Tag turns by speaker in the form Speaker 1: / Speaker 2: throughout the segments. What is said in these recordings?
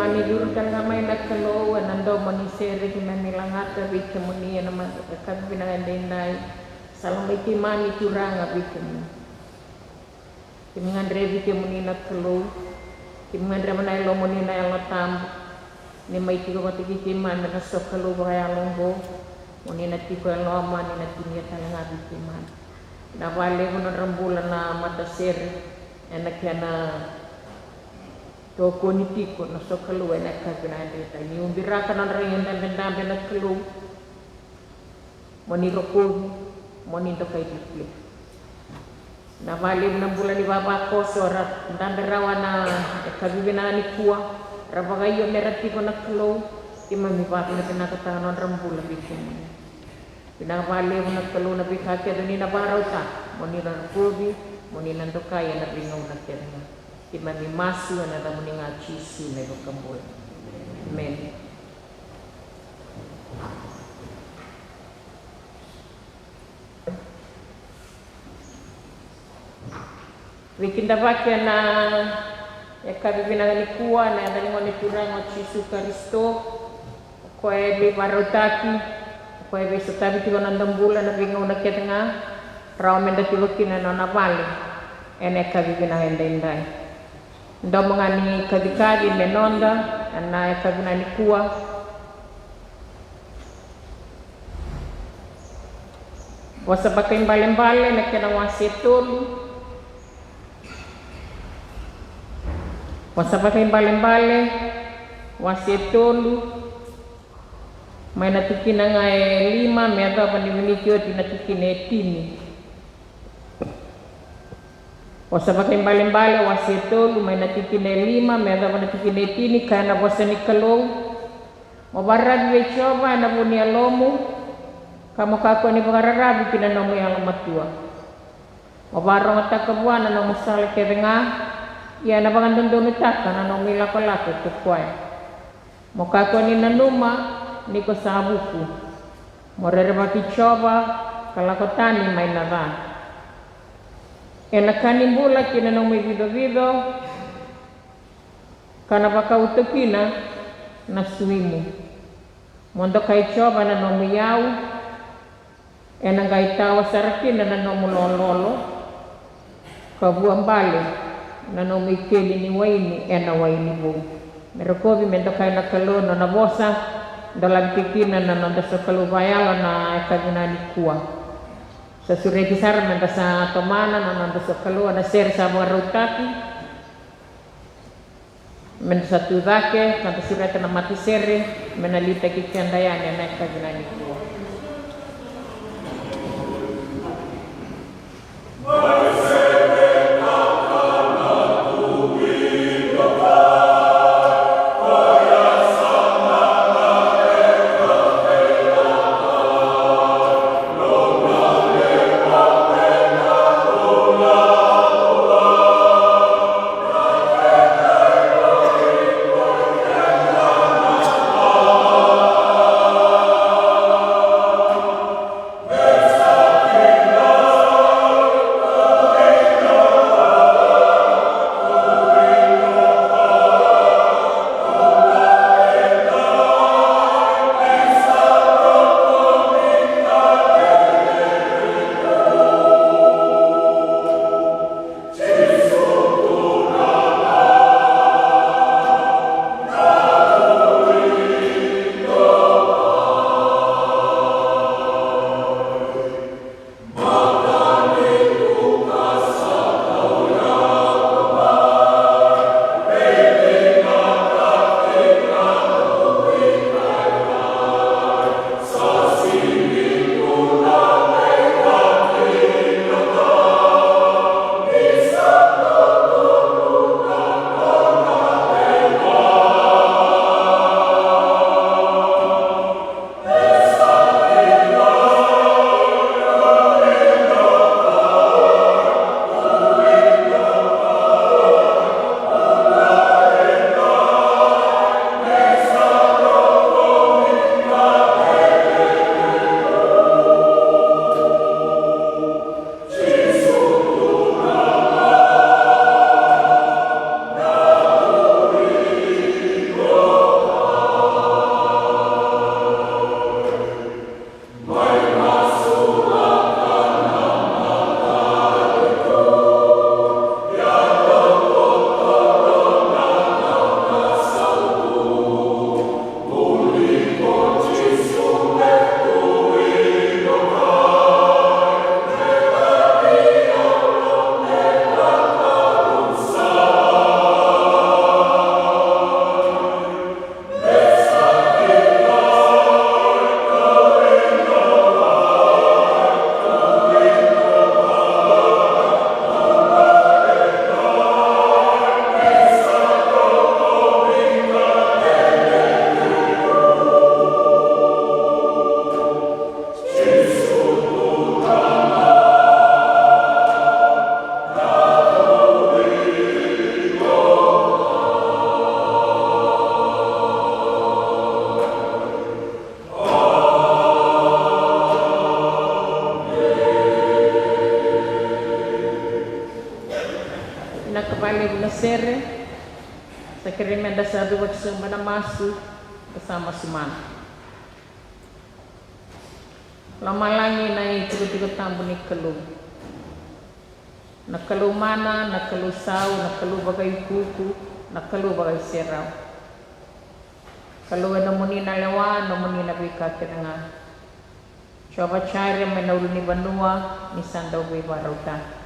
Speaker 1: mani durkan kamay nakalo nando mani sere kinanilangata bikemuni na kabinangandenday salamay kimani turanga bikemuni kimangandre bikemuni nakalo kimangandre manay lomoni na yalatam ni may tiko katiki kiman na sokalo kaya longgo muni na tiko loma ni na tinya talanga bikiman na wale ko na rambulan na mata sere enak na toko ni tiko na sokalo na kabinangandenday ni umbiraka na rin dan nakalo moni roko moni dokay dikli na valim na bulan ni baba ko sorat dandarawa na kabibina ni kuwa rabagayo merati ko naklo imami baba na pinakatanon rambula bikin pinavalim na kalo na bikake doni na baraw ta moni na kubi moni na dokay na bingaw na kena imami masu na da moni nga chisi na kambul amen. Wikindabaki na yakabibinanga kuwa na yadalingo ni turango Yesu Kristo ko ebe barotaki ko ebe sotabi tiko nandambula na bingaw na ketanga raw menda tiko kinana na vale ene kabibinanga ndendai ndo mangani kadikadi menonda na yakabinani kuwa wasabaka imbale na kena wasetolu wasabaka imbale wasetolu may natikina nga 5 may aga paniminikyo tinatikina 10 wasabaka imbale wasetolu may natikina 5 may aga panatikina 10 kaya na wasani kalong mabarad wechoba na bunia lomu kamu kako ni pangararabi kinanomo yang matua mabarong atakabuana na musala kerenga ya na bangandondo mitaka na no mila ko lako tukwai mokako ni nanuma ni ko sabuku morere bakichoba kalakotani may naran enakani mbula kina no may vido kana baka utukina na suimu mondo kay choba na no miyaw enangay tawa sarakina na no mulololo kabuang bale na no mikeli ni waini ena waini bo merokobi mendokay na kalono na bosa dalam kikina na no dasa kalubaya na kaginani kuwa sa sureti sar menda sa tomana na no dasa kalua na ser sa mga rutaki menda sa tudake kanta sureta na mati sere menalita kikiandayani na kaginani kuwa kembali Bunasere, sa Kiremenda sa Duwag Sumba na Masu, kasama Suman. Lamalangi na tigo-tigo tambo ni Kalu. Nakalu mana, nakalu saw, nakalu bagay kuku, nakalu bagay seraw. Kalu na muni na lewa, na muni na bika kinanga. Coba cari menaulu ni Banua, ni Sandaw Bibarauta.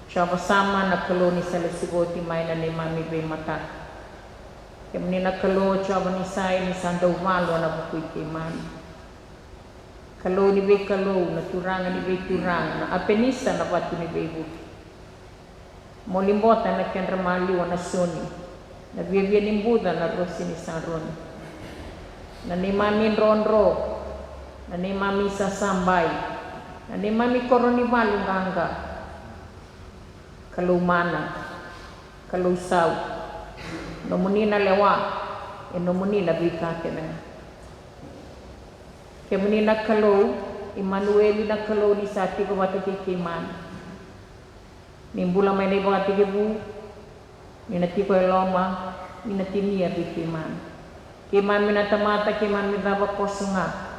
Speaker 1: Coba sama nakalu ni Salisubuti may na ni Mami Bimata. Kemni nakalu coba ni Sai ni Sandaw Malo na bukuy Kimani. Kalu ni Be kalu, na turangan ni Be turang, na apenisa na batu ni Be Buti. Molimbota na kenramali na Suni. Na biyabia ni Buda na Rosi ni Sanroni. Na ni Mami Ronro. Na ni Mami Sasambay. Na ni Mami Koroni Malunganga. Kalumana, kalusaw, nomuni na lewa, nomuni na bika kena. Kemuni na kalu, Emmanuel na kalu ni sati ko watu kikiman. Nimbula may na ibang atigibu, minati ko eloma, minati niya bikiman. Kiman minatamata, kiman minaba kosunga.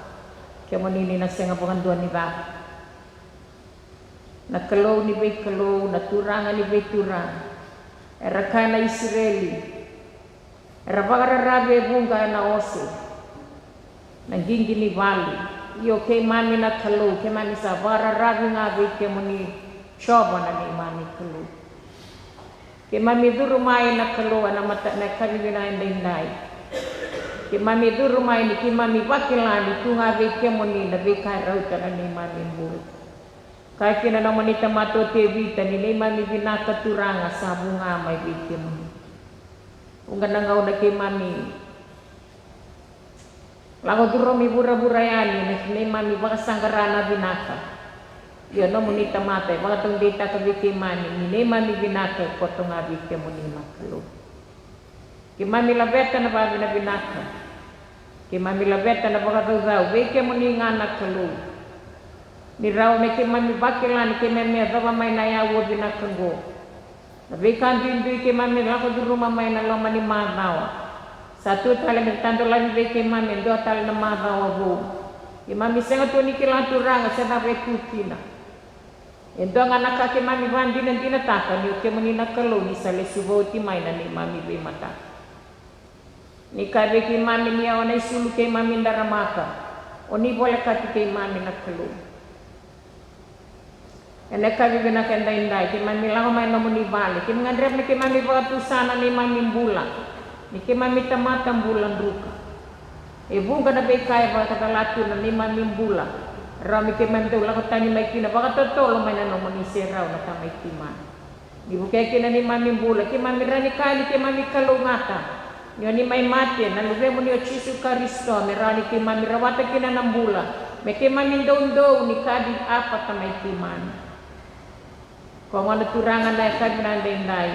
Speaker 1: Kemuni ni nasenga panganduan ni ba. Nakalu ni Be kalu, naturangan ni Be turang. Erakana Israeli. Erabagararabe bunga na ose. Naginggi ni Bali. Iyo kay mami na kalu, kay mami sa bararabe nga Be kay muni choba na ni mami kalu. Kay mami durumay na kalu, na mata na kanina inday. Kay mami durumay ni kay mami bakilani, tunga Be kay muni na Be kay rauta na ni mami buru. Kaya kina naman ita matotevita ni Mami Binaka turanga sa bunga may bikin. Kung ganang na kay Mami. Lago duro mi bura-burayani ni Mami baka sanggarana Binaka. Yun naman ita matay. Baka itong dita ka bikin Mami. Ni Mami Binaka koto nga bikin mo ni Makalo. Kay Mami Labeta na babi na Binaka. Kay Mami Labeta na baka daw bikin mo ni nga Nakalo. Ni raw me ke mami bakilan ke meme dava mai na ya wo bina kango na bekan dindu ke mami la ko duru mama na lo mani madawa satu tale me tando la be ke mami do tale na madawa bo ke mami senga to ni ke la turanga se na be kutina endo ngana ka ke mami bandi na dina taka ni ke mani na kalo ni sale suboti mai na ni mami be mata ni ka be ke mami ni ona isulu ke mami ndaramaka oni boleh ka ke mami na kalo. Ene kabi bina kenda indai, ki mami lango mai no muni bali, ki ngadrep ni ki mami batu sana ni mami mbula, ni ki mami tamata mbulan ruka. Bunga na bekai ba kata latu na ni mami mbula, rami ki mami tu lago tani mai kina, baka totolo mai na no muni serau na tamai kiman. Ni bukai kina ni mami mbula, ki mami rani kali ki mami kalungata, ni mai mati na lube muni o Yesu Kristo, me rani ki mami rawata kina na mbula, me ki mami ndou ni kadi apa tamai kiman. Kau mana turangan naik kau berandai ndai.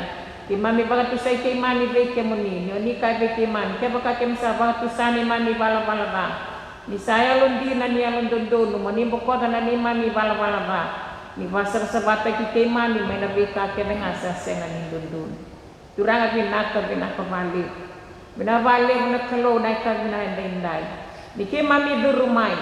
Speaker 1: Ki mami baga tu sai ki mami be ke muni. Ni kai be ki mami. Ke baka ke msa baga tu sani mami bala ba. Ni saya londi na ni alon dondo. Mani bokota na ni mami bala ba. Ni basar sabata ki ke mami mai na be ka ke dengan senga ni dondo. Turangan binaka balik. Bina balik na kalo naik kau berandai ndai. Ni ke mami durumai.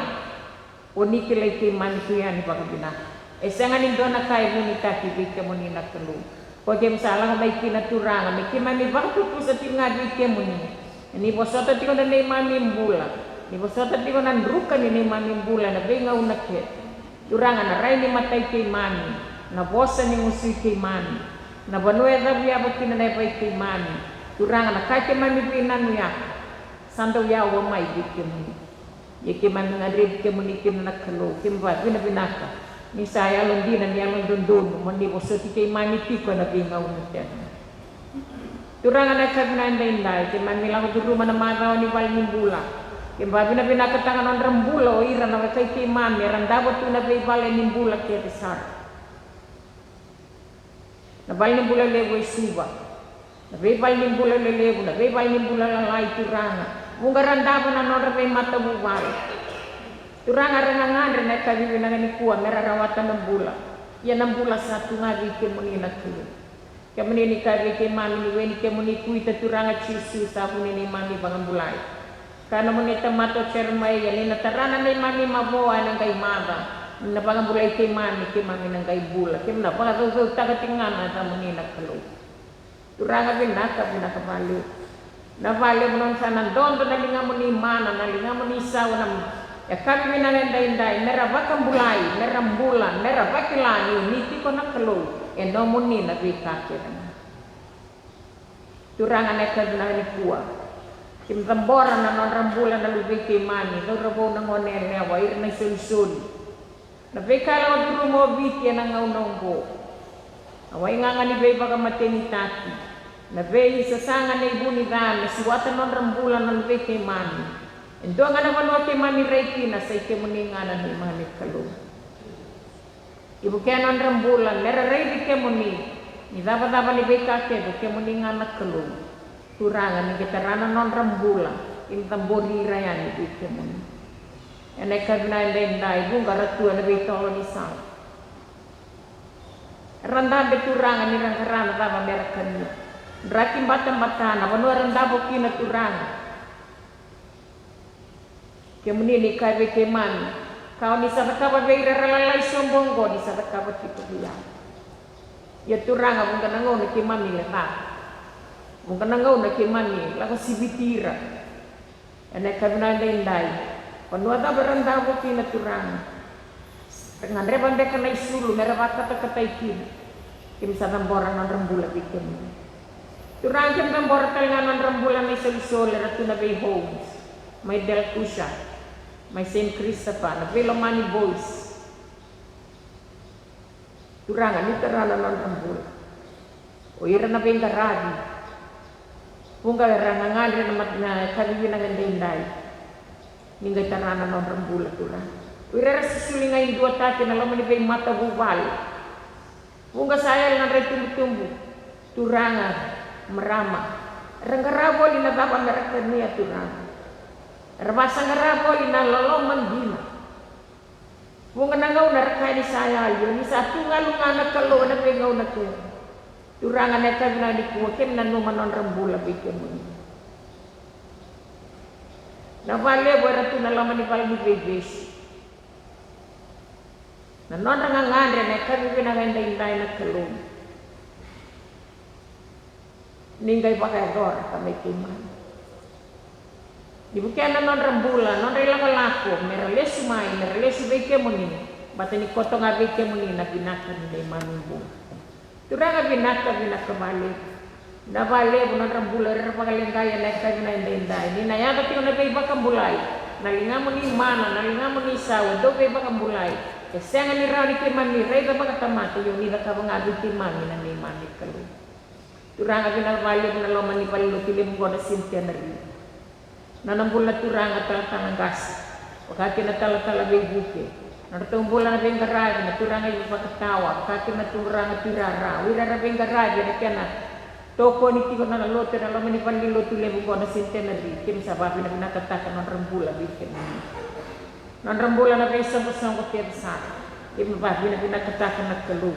Speaker 1: Oni ke le ki mami tu ya ni baga binaka. Esenga ni dona kai buni taki bike muni na kelu. Ko kem salah mai kina turanga me kima mi baktu pusa tinga bike muni. Ni bosota tiko na nei mami mbula. Ni bosota tiko na ruka ni nei mami mbula na benga unake. Turanga na rai ni matai ke mami. Na bosa ni musi ke mami. Na banue da bia bakina na bai ke mami. Turanga na kai ke mami binanu ya. Sando ya wa mai bike muni. Ye ke mami ngadri bike muni kina na kelu. Kimba binaka. Ni saya londi na niya london mandi bosoti kay mami tiko na bingaw na turangan na kabina inday kay mami lang dulu mana madaw ni bal nimbula kay babi na binakatangan on rambula o ira na kay mami randabot tu na bal nimbula kay besar na bal nimbula lego suba na bal nimbula lego na bal nimbula lalai turanga munga randabot na nora bay mata bubal. Turang arangan rena kabi binangan ni kuat merah rawatan 6 bulan. Ya 6 bulan satu ngaji ke muni nak tu. Ke menini kari ke mami ni weni ke muni kuita turanga cisu sapu ni mami bangambulai. Karena muni tamato cermai ya ni natarana ni mami maboa nang kai mada. Na bangambulai ke mami nang kai bula. Ke na banga tu taga tingana ta muni nak kelu. Turanga binaka balik. Na vale non sana dondo na linga muni mana na linga muni sawa na ya kami minangenda nera bakambulai nera mbula nera bakilani niti ko nakalo endo muni na bikake na turanga neka na ni kuwa kim tambora na non rambula na lubiki mani no rabo na ngone ne wa ir na sulsul na bikala duru mo biti na ngaunonggo awai nganga ni be baka mateni tati na vei sasanga na ibu ni dame siwata non rambulan non vei ke mani endo nga na wano ke mani reiki na sa ike muni nga na ni mani kalu ibu kaya non rambulan nera reiki ke muni ni daba ni vei kake ke muni nga na kalu turangan ni kita rana non rambulan in tambori rayan ni ke muni ene kabina enda ibu nga ratua na vei tolo ni sa randa be turangan ni rangkarana daba merakani Rakim batang-batang, apa nuar rendah buki na turang. Kemuni ni kai keman, kau ni sabat kabat beira ralalai sombonggo ni sabat kabat itu dia. Ya turang abang kenangau nak keman ni leha, abang kenangau nak keman ni, lagu sibitira. Enak kabina dendai, penuar dah berendah buki na turang. Dengan reban deka na isulu, merah kata ikin, kim sadam borang non rembula bikin. Turang kem tambor kalingan rembulan may solisol ratu na bay homes may Del Cusa may St. Christopher na bay Lomani Boys turangan ni terana non rembul o ira na bay garadi punga rangangan rin na karibi na gandinday ningay terana non rembul turang ira susulingay 2 tati na Lomani bay mata bubal punga sayal na rin tumbu turangan merama renggarabo lina baba mereka niat turang rebasa ngarabo lina loloman dina bunga nangau narkai di saya yo ni satu ngalunga na kalo na pengau na ke turangan neta bina di kuakem na numanon rembula bikin na vale beratu na lama ni palmi bebes na non rangangan re neta bina ngenda indai na kalo ninggay pakai dor kami kiman. Di bukan non rembulan, non rela laku, merelesi mai, merelesi beke muni, batani kotong abeke muni na binakan ni manumbu. Turang binaka balik. Na balik non rembulan rela pakai lenggaya naik kaya na indai. Ni naya tapi na beba kambulai. Nalinga muni mana, nalinga muni sawa, do beba kambulai. Kesengan ni rawi kiman ni rela pakai tamati, yung nila kabang abi kiman ni na ni mani kalu. Turang abi na balik na loman ni palilu pilim ko na sintenary. Nanambul na turang at talatang gas. Wakati na talatala buke. Natumbul na beng garagi na turang ay pagkatawa. Wakati na turang at tirara. Wira na beng garagi na kaya na toko ni tiko na lote na loman ni palilu pilim ko na sintenary. Kim sa babi na pinakatakan ng rambula bikin. Ng rambula na beng isang ko tiyan sa. Kim babi na pinakatakan ng kalug.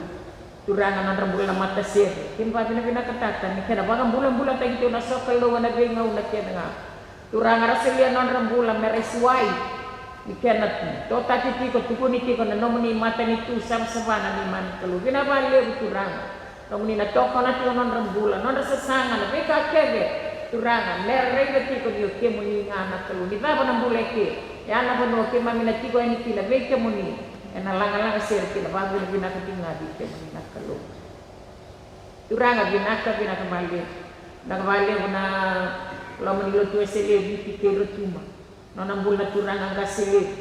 Speaker 1: Turangan ng rambula na mata sir. Kimpa pinakatakan ni kaya bagang bulan-bulan tayo ito na sokal lo na bengaw na kaya nga. Turangan rasilia ng rambula meresway. Ni kaya na to tati ko tukuni ko na nomoni mata ni tu sam sabana ni man kalu. Binabali turang. Nomoni na toko na tiyo ng rambula. Non rasasanga na beka kebe. Turangan merre ko diyo ke muni nga na kalu. Di ba ng buleke? Yan na bano ke mamina tiko ani kila beka muni. Ena lang sir kila bago na binakatinga di ke muni na kalu. Turanga binakabali. Nakabali mo na laman niluto sele biti kero tuma. Nonambul na turanga nga sele.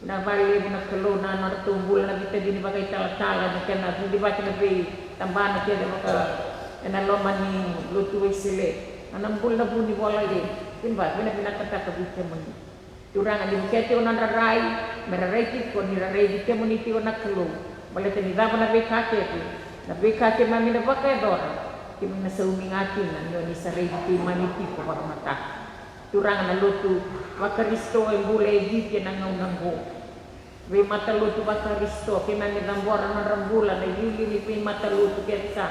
Speaker 1: Nakabali mo na kalu na natumbul na kita din bagay talatala na kaya na di ba na bay tambahan na kaya na maka ena laman ni luto sele. Nonambul na buni wala din. Kinba binakataka biti muni. Turanga di mukete onan rarai, merarai tiko ni rarai di kemuniti onak kelu. Balete ni daba na bekake tu, na bekake mami na pakai dora. Kimi na sauming atin na nyo ni sarai di maniti ko para mata. Turanga na lutu, wakaristo ang bulay di na ngaunanggo. Be mata lutu wakaristo, kima ni dambora na rambulan na yuli ni pe mata lutu kesa.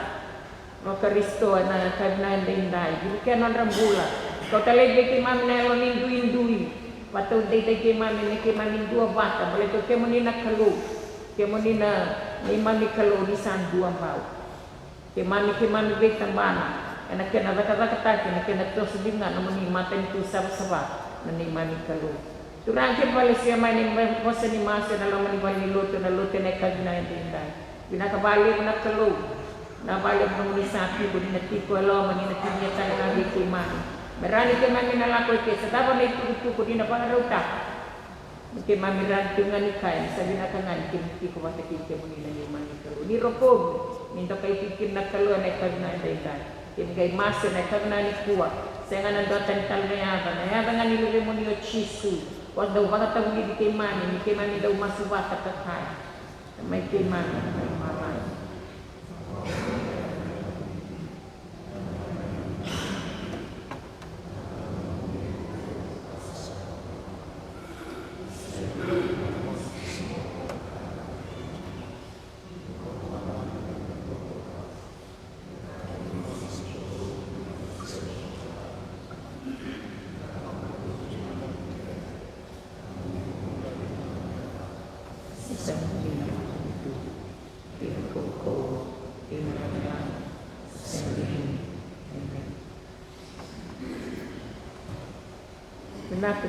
Speaker 1: no Kristo na kagnan dinday gikan on rambula kau talebe ki mam nelo indui patu de ki mam ni ki mam dua bata boleh tu ke monina kalu ke monina ni mami kalu di san dua bau ke mami be tambana ena kena kata kena tos dinga no mani maten tu sab ni mami kalu turang ke pale sia mani bosa ni masa dalam mani bali luto na luto na kagnan dinday pinakabali na kalu na balik ng sakit ko din natiko alo mani natinya talaga di mami berani ke mami na lakoy ke sa tabo na ituto ko din na pangaruta ke mami ran tungan ni kay sabi na kangan ki ko matakin ke muni na ni mami kalu ni rokog minto kay pikin na kalu na kagna daytan kin kay mas na kagna ni kuwa sa nga nandotan talya na nga ni lemon yo chisu wa daw baka tawo ni kay mami daw masubata kakay may kay mami may mamay.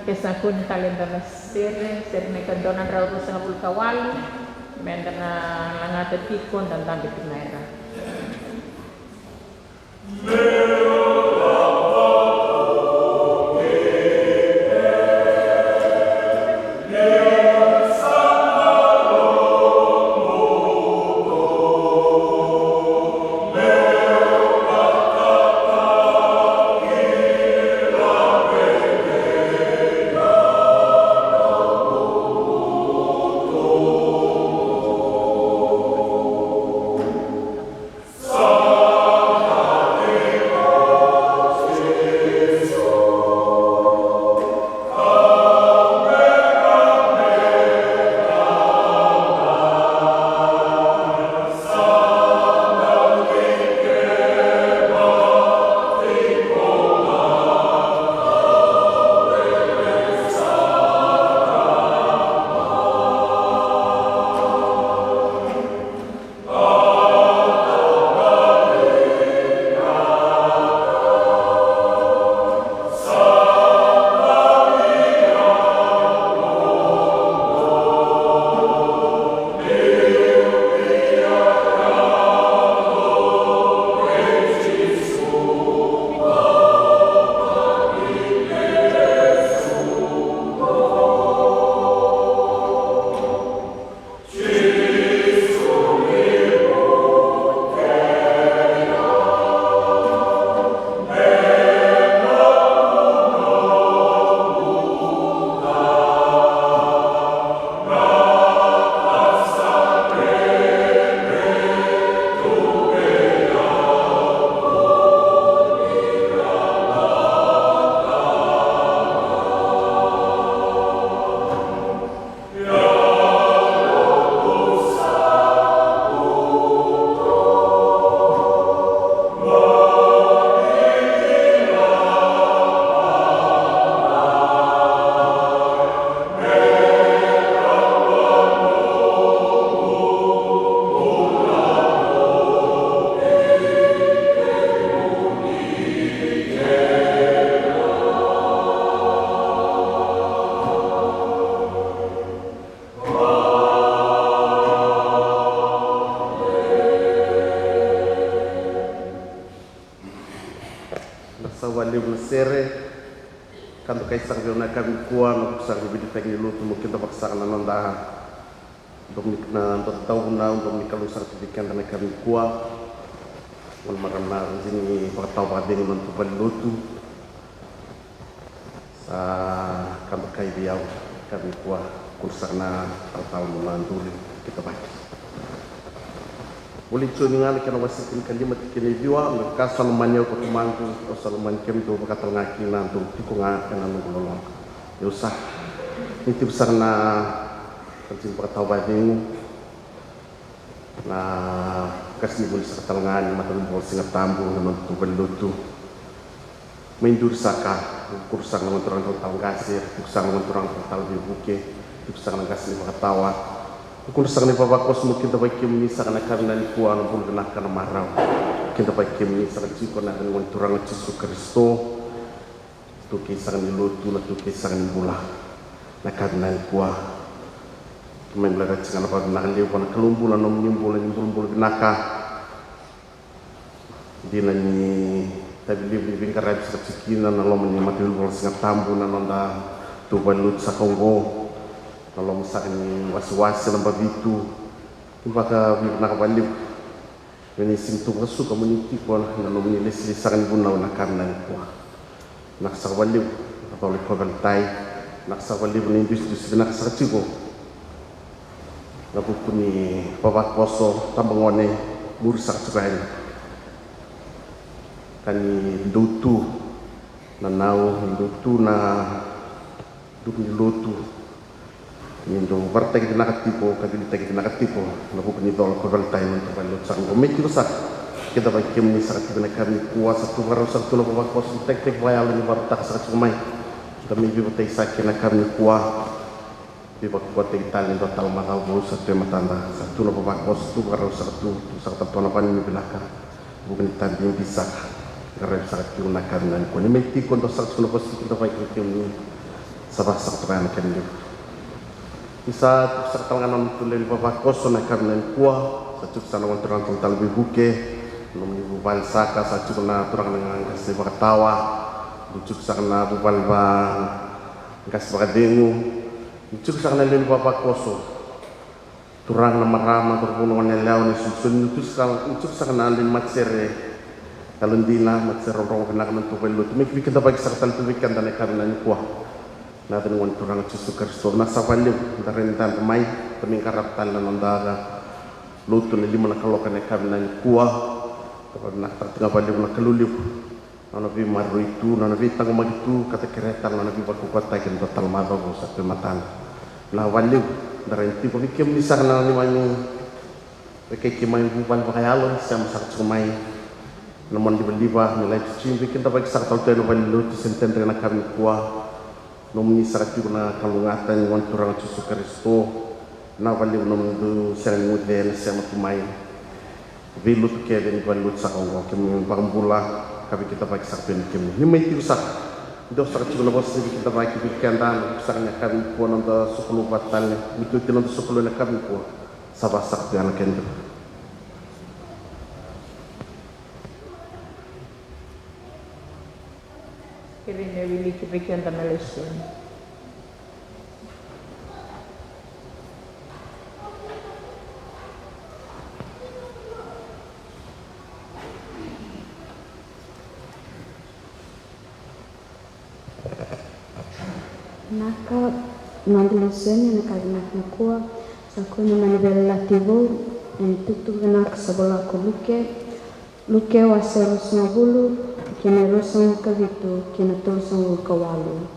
Speaker 1: Kesa kun talenta na sere me kandonan raw sa bulkawali menda na langata tikon dan tambe tinera
Speaker 2: kanto kay sang na kami kuha no sang bibili tagi luto mo kita paksa na nanda domik na taw na domik kalu sertifikat na kami kuha wal marana sini pakataw pa din man to luto sa kanto kay biyaw kami kuha kursa na taw na nduli kita baki Uli cuni ngali kana wasikin kalimat kini biwa mereka salmanyo ko tumantu o salman kem to bakatal ngaki nantu tiko nga kana nulolong yosa nitip sarna kansin pakataw ba dingu na kas ni buli sa katalngan mata bol singa tambu naman tu balutu mendur saka kursang naman turang total gasir kursang naman turang total bibuke kursang naman gas ni makatawa kursang ni babakos mungkin dapat kim ni sa karena ni kuan bul kena kana marau kita dapat kim ni sa ciko na naman turang Yesus Kristo tu kisang ni lutu na tu kisang ni bula na karena ni kuan main belajar dengan apa nak liu pada kelumpulan nom nyimbul naka di nani tapi liu bingkar rabi saksikina nalom menyamati bol singa tambu nanonda tu balut sakongo nalom sakni was-was lamba bitu impaka nak baliu ini sintu rasu komuniti ko nalom ni lesli sakan bunaw na karna ko nak sakbaliu atau lipabantai nak sakbaliu ni industri nak sakciko napupuni babat poso tambangone bursak sekali kani dutu na nau dutu na dukni lutu nindo barta kita nakatipo kabilita kita nakatipo napupuni dol ko baltay man to balut sang gomiti sak kita bakim ni sak kita kami kuasa tu baru sak tu babat poso tek bayal ni barta sak sumai kami bibutay sak na kami kuah kuat kita ni total mahal bos satu matanda satu nopo bakos tu baru satu tona pan ni belakang bukan tadi bisa karena satu nakar dan ko ni meti kon to satu nopo kita baik kita ni sabah satu kan kan ni bisa satu tangan tu le bakos nakar dan kuah satu sana wanturan total bibuke nom ni bubal saka satu na turang dengan kasih bakatawa bujuk sana bubal bang kasih bakadengu Cuk sa kanalin papakoso turang na marama turpunungan na law ni susun cuk sa kanalin matsere kalundina matsere rong kanak ng tubelo tumik kita bagi sa katal tuwikan dan karena ni kuah natin wan turang Yesus Kristo nasa valib darin tan mai tuming karaptan na nandaga luto ni lima na kalokan na karena ni kuah kapag nakatnga valib na kalulib nabi maru itu nabi tang magitu kata keretang nabi bakukata ken total mado sa pematan na wali darenti ko bikem ni sa kana ni manyo kay kimay bubal bakayalo sa masak sumay namon di beliba ni live stream bikin tapag sa tal teno walo ti sentendre na kami kuwa nom ni sa ti na kalungatan wan turang Yesus Kristo na wali nom do sa ngudel sa matumay bilut ke den walo sa ko kemi pambula kami kita pakai sakpen kami ni mai tiusak do sak ci na bos kita pakai bikin dan saknya kami ko non da sukulu batal itu ti non sukulu na kami ko sabah sak dan kendo
Speaker 1: kirine wili kipikian dan lesson
Speaker 3: Naka nandilusenya nakaginak nakua sakuna manibelativo en tutu benak sabola ko luke waseros ngabulu kene rosong kavitu kene tosong kawalu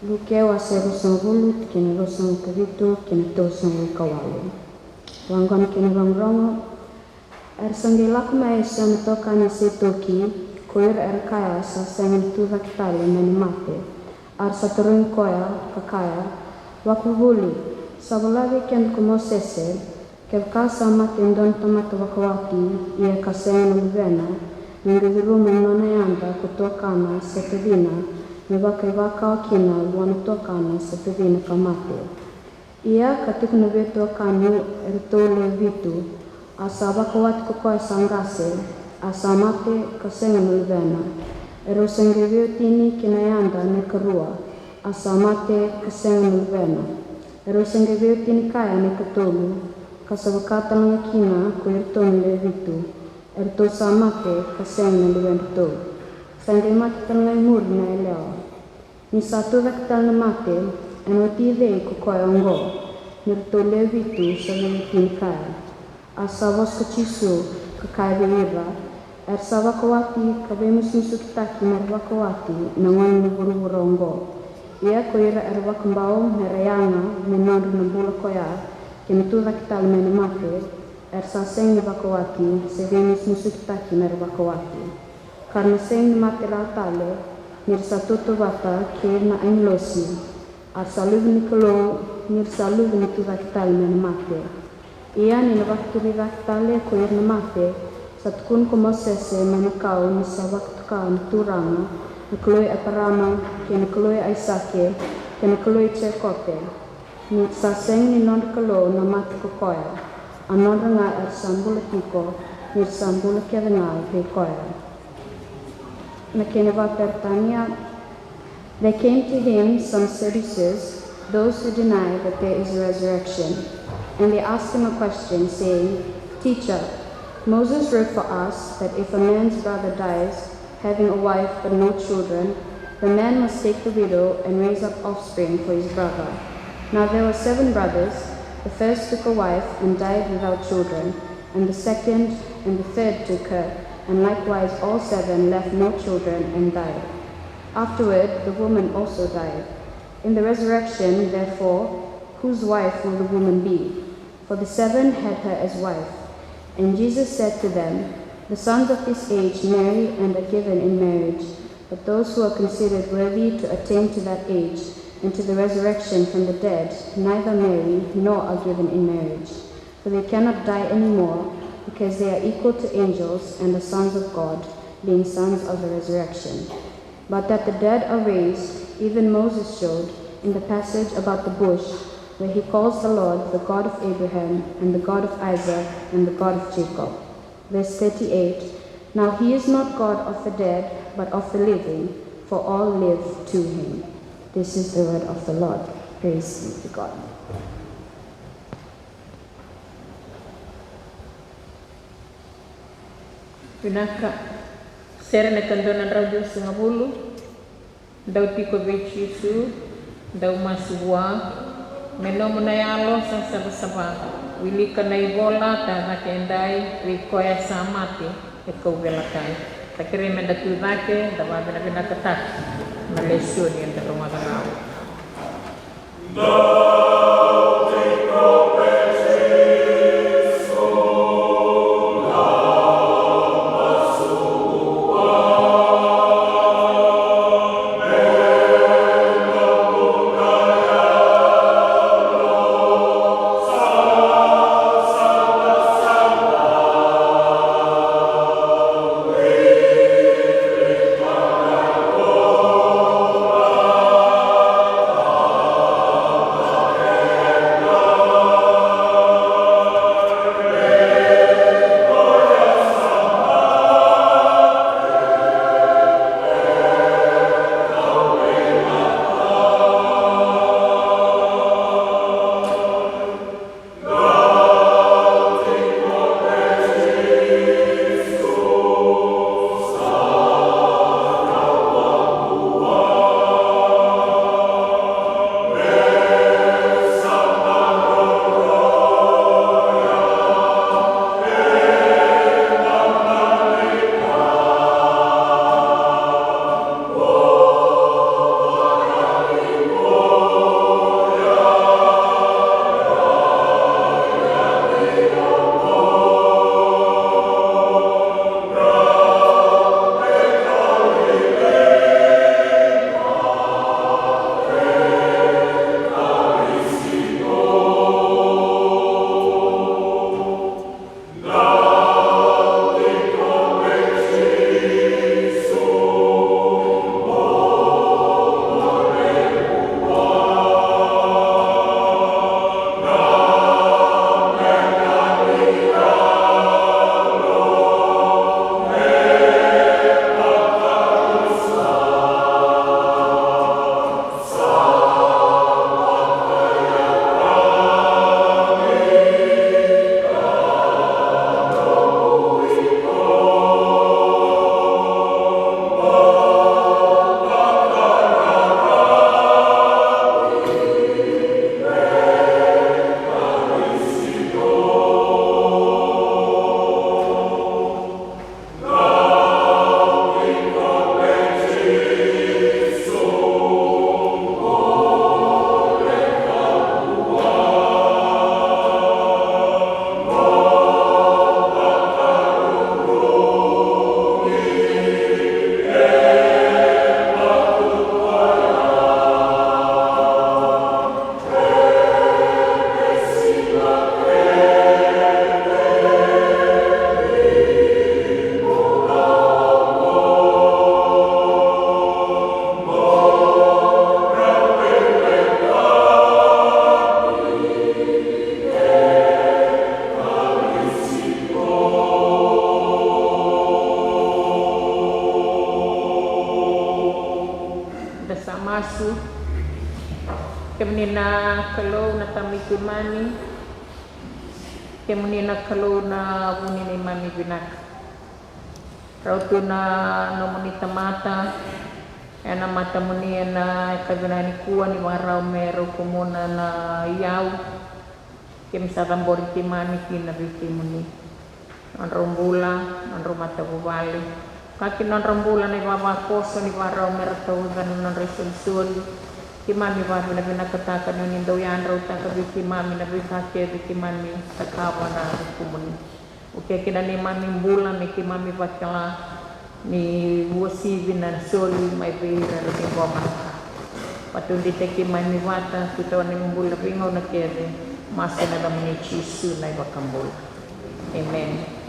Speaker 3: luke waseros ngabulu kene rosong kavitu kene tosong kawalu wangon kene rongrong ersangila kuma esam tokane setoki koir erkaya sa sengen tuva kitali menimate arsa turun koya kakaya wakubuli sabulavi ken kumosese kevka sama tendon tomat wakwati ia kasena luvena ningizulu mnona yanda kutokana setevina mevaka wakina wanutokana setevina kamate ia katika navetokanu ertole vitu asa wakwati kukoya sangase asamate kasena luvena erosengevio tini kinayanda ne karua asamate kaseng nuvena erosengevio tini kaya ne katolu kasabakata ng kina kuirton levitu erto samate kaseng nuvena to sangemate tanay mur na eleo ni satu vektal na mate enotive kukoyongo nirto levitu sa tini kaya asavos kachisu kakaya vira Ersawakawati kabemus misukitaki merwakawati nangon nuburu-burongo. Ia koira erwakambao merayanga menor nabula koya kenitula kital menimate saseng ni bakawaki, se venus musukitaki mer bakawaki. Karena seng ni mate tale, nir satuto bata kir na englosi, ar saluv ni kalo, nir saluv ni tuvakital men mate. Ia ni na bakturi vakitale ko ir na mate, satkun ko mosese menakau ni sa waktu kau ni turanga, ni kaloi aparama, ke ni kaloi aisake, ke ni kaloi cekote. Ni saseng ni non kalo na mate ko koya, anon nga sambula tiko, nir sambula kevengal pe koya. Makeneva Pertania, there came to him some Sadducees, those who deny that there is a resurrection. And they asked him a question, saying, Teacher, Moses wrote for us that if a man's brother dies, having a wife but no children, the man must take the widow and raise up offspring for his brother. Now there were 7 brothers. The first took a wife and died without children, and the second and the third took her, and likewise all 7 left no children and died. Afterward, the woman also died. In the resurrection, therefore, whose wife will the woman be? For the 7 had her as wife. And Jesus said to them, The sons of this age marry and are given in marriage, but those who are considered worthy to attain to that age and to the resurrection from the dead neither marry nor are given in marriage, for they cannot die any more, because they are equal to angels and the sons of God, being sons of the resurrection. But that the dead are raised, even Moses showed in the passage about the bush, where he calls the Lord the God of Abraham, and the God of Isaac, and the God of Jacob. Verse 38, Now he is not God of the dead, but of the living, for all live to him. This is the word of the Lord. Praise be to God.
Speaker 1: Pinaka serna kandonan radio singapulu dau tiko bechisu dau masua menomo na yalo sa sabasaba wili kanai bola ta nakendai rikoya samati eko belakai takire menda tuvake da babena bena kata malesio ni enda rumah tanau masu kemenina kalau na tamiku mani kemenina kalau na bunini mami binak rautu na nomonita mata ena mata muni na kabinani kuwa ni warau mero kumuna na yau kem satambori timani kina biti muni non rombula non romata bubali kaki non rombula ni baba koso ni warau mero tau non resolusun kimami babi na binakataka ni nindo yan rauta kabiti mami na bikake biti mami takawa na kumuni uke kina ni mami mbula ni kimami bakala ni wasibi na soli mai beira ni boma patundi teki mami wata kutawa ni mbula bingo na kere masa na damni chisu na bakambula. Amen.
Speaker 4: Amen.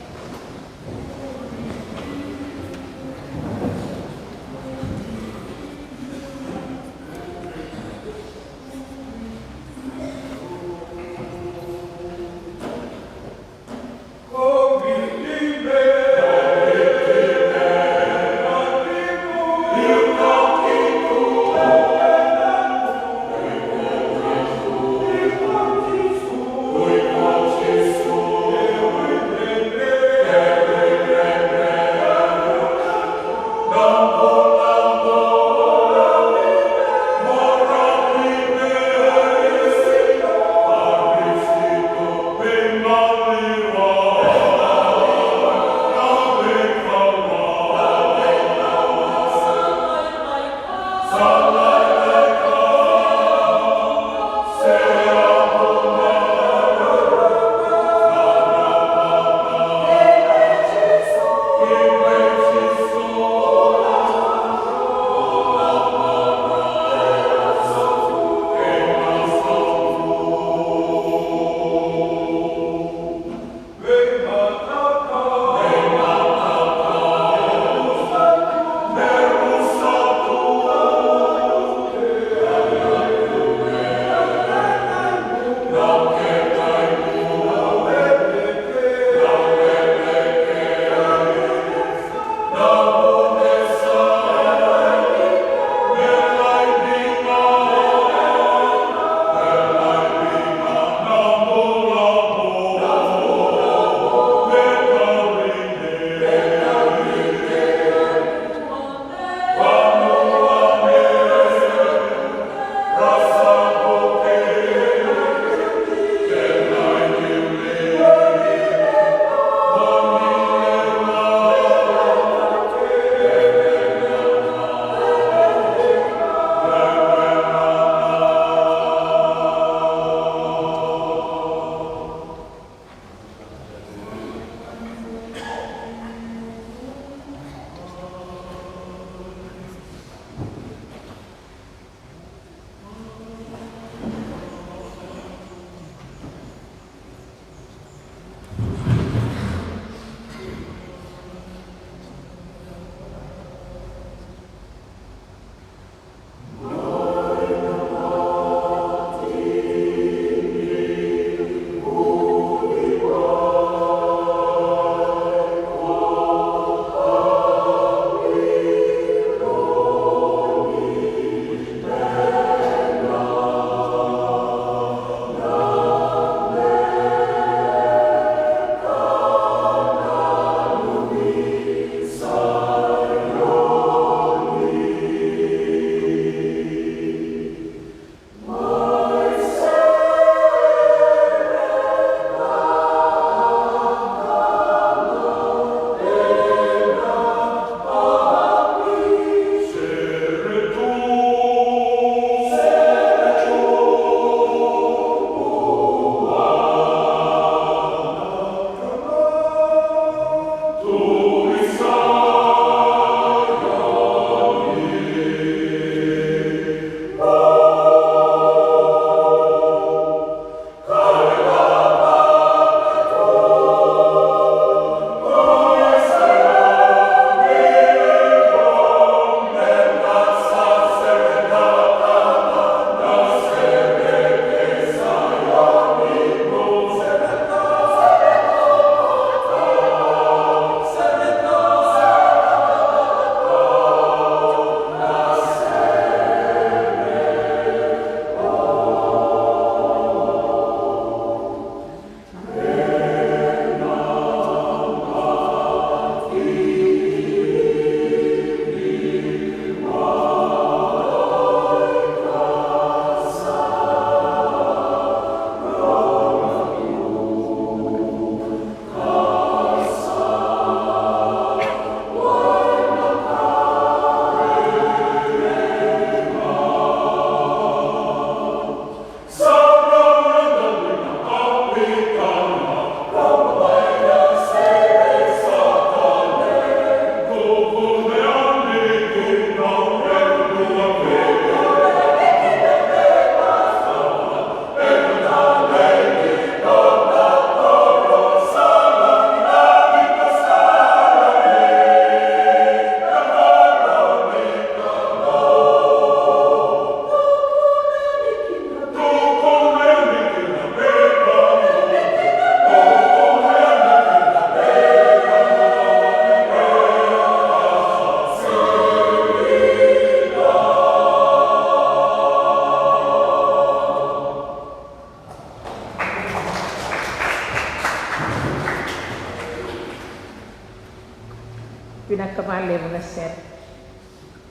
Speaker 1: pinakabali mo na set.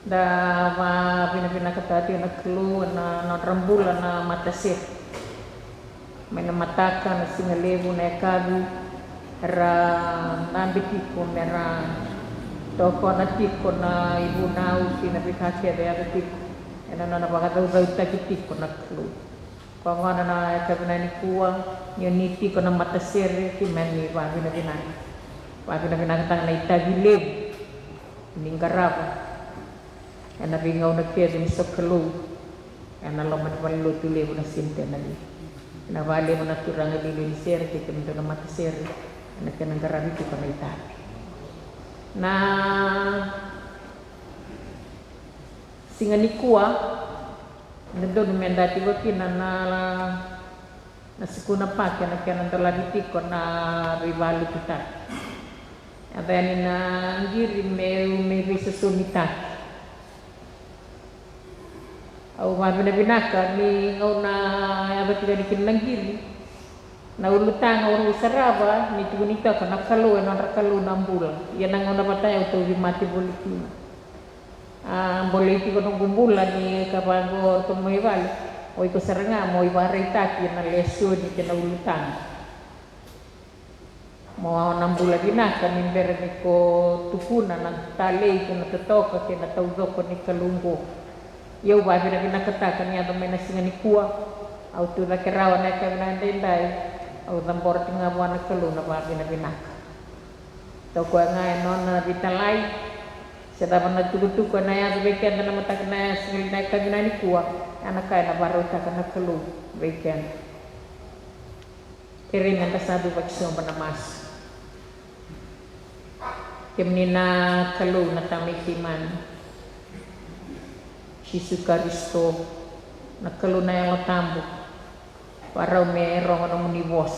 Speaker 1: Da pinakatati na klu na rambula na matasir. May namataka na singalevo na ekabi ra nambitiko mera toko na tiko na ibu nau pinapikakya da tiko. Ena na napakadaw-daw tagitiko na klu. Kung ano na ekabi na ni kuwang yung nitiko na matasir kimani wabi na binani. Wabi na binakatang na itagilev ninggarapa. Ena bingaw na kaya din sa klu. Ena laman palo tulevo na sinte na li. Ena vale mo na turang ililo ni sir kaya kami na matasir. Ena kaya nanggarabi ko ka na itabi. Na singanikuwa nandun mendati wakina na sikuna pa kaya nandaladitiko na rivali kita. At yan na ngiri may visa sumita. Au mabinabinaka ni ngau na abati dari kinanggiri. Na ulutang au saraba ni tugunita ka nakalo na rakalo nambula. Yan ang una patay auto mati boliki. Boliki ko nung gumbula ni kapago tumoy-wali. Oy ko saranga mo ibaray taki na lesyo ni kinaulutang. Mo nambula binaka ni berni ko tupuna ng talay ko natatoka kinatawdo ko ni kalunggo. Yo ba binakataka niya may nasinga ni kuwa auto na kirawa na kaminanday au tambor tinga buwan na kaluna ba binaka. To ko nga non na bitalay sa dapat nagtugutuko na yan weekend na matak na singil na kaminani kuwa anak kaya na baro ta na kalu weekend. Kiri nga sabi bakso manamas. Kimni na kalu na tamikiman. Yesus Kristo nakalo na yung tambo para mayroon ng munibos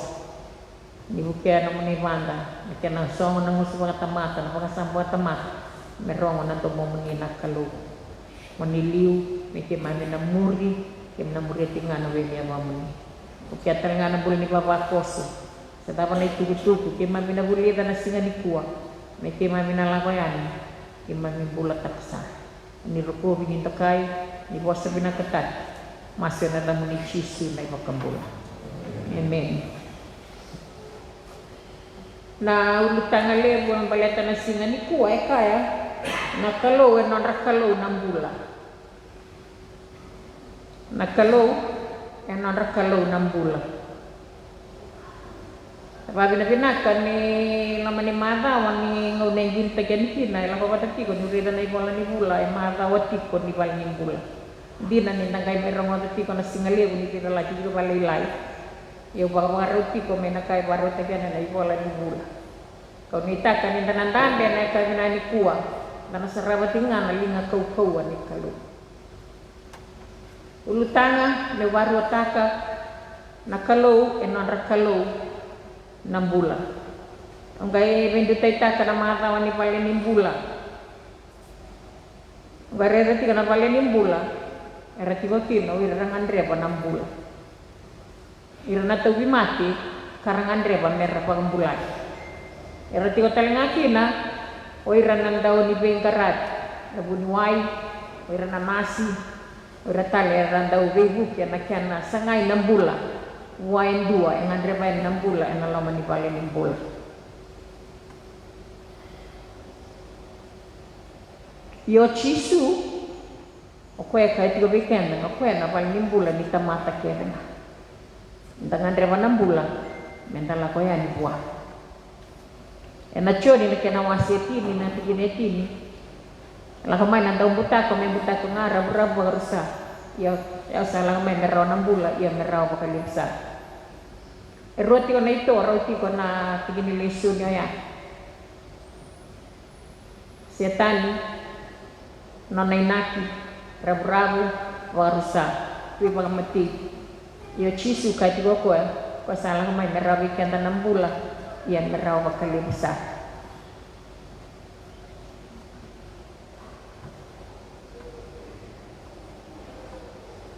Speaker 1: nibukya ng munibanda nakya ng songo ng uso mga tamata na pagkasambo at tamata mayroon ng tumumuni nakalo maniliw may kimami na muri kim na muri tinga na wemi ang mamuni ukya talaga na buli ni Papa Koso sa dapat na itugutuko kimami na bulita na singa ni kuwa may kimami na lakoyan kimami bulat taksa ni rupo bingin takay ni bosa binakatat masya na lang ni Chisu na ipakambula. Amen. Na ulutang alebo ang baleta na singa ni kuwa kaya nakalo non rakalo ng bula. Nakalo non rakalo ng bula. Sabi na binaka ni laman ni madawan ni ngaunay ginta gantina ilang pabatati ko nurida na ibola ni bula ay madawati ko ni bal ni bula di na ni nangay merong wadati ko na singali ni tira lagi ko balay yo bawaroti ko may nakay warota gana na ibola ni bula kau nita kan ni nandan ben ay ka ni kuwa na sarabati nga na linga kau ni kalu ulutanga me warotaka nakalo enon rakalo ng bula. Ang kaya bindutay ta ka na mga tawa ni pala ng bula. Ang kaya rati ka na pala ng bula. Rati ko kino, irang Andrea pa ng bula. Irang natuwi mati, karang Andrea pa meron pa ng bula. Rati ko talaga kina, o irang nang daw ni Bengkarat. Nabuniway, o irang namasi, o irang tali, irang daw bebuk, yan na kyan na sangay ng bula. Wain dua yang andre bain 6 bulan yang lama ni paling nimbul. Yo chisu okoe kai tigo weekend na okoe na paling nimbulan ni tamata kena. Ndang andre ba 6 bulan mendala ko yan buah. Na choni na kena wasetini na tiginetini. La kamay na daw buta ko may buta ko nga rab rusa. Ya salang may meraw 6 bulan ya meraw bakalimsa. Roti ko na ito, roti ko na tiginilisyo niya yan. Setani, nanay naki, rabu-rabu, warusa, tuy pagamati. Yo chisu kay tigo ko salang may meraw ikan na 6 bulan, yan meraw bakalimsa.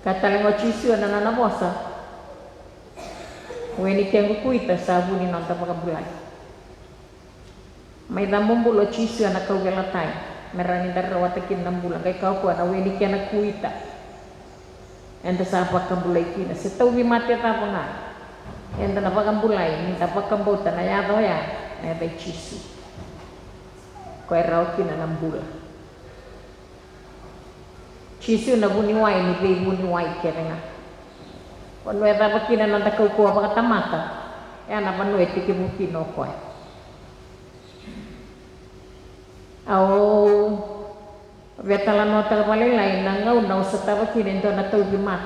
Speaker 1: Katalang o chisu na nanabosa. Weni kengu kuita sabuni nonta pakabulay. May damumbulo chisu na kaugelatai. Merani darrawa takin nambulan kay kau ko na weni kya nagkuita. Enda sa pakambulay kina. Se tau vi mate ta nga. Enda na pakambulay ni ta pakambota na yado ya. Na bay chisu. Ko raw kina nambulan. Chisu na buniway ni bay buniway kaya nga. Kung wala pa kina nang takaw ko pa katamata. Yan na panuwi tikibukino ko. Au vetala nota palelai nangau na usataba kinendo na tau bimat.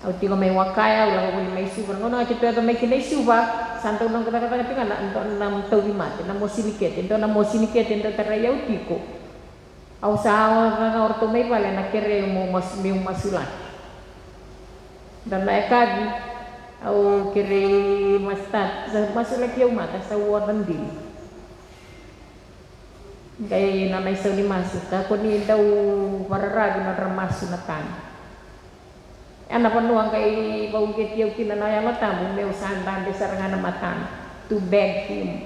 Speaker 1: Au tigo may wakaya ulang ko may suba ngono ati to may kinay suba santo nang kata-kata tinga na tau bimat na mosiniket endo na mosiniket endo tarayau tiko. Au sa nga orto may pala na kere mo masulat. Dan na ekadi au kere mastat masulat yung mata sa waran din. Kaya na may sauli masuk ako ni daw pararagi na ramasu na tan. Ana panuang kay baugit yung kinanaya matamu may usandan de sarangana matan to beg him.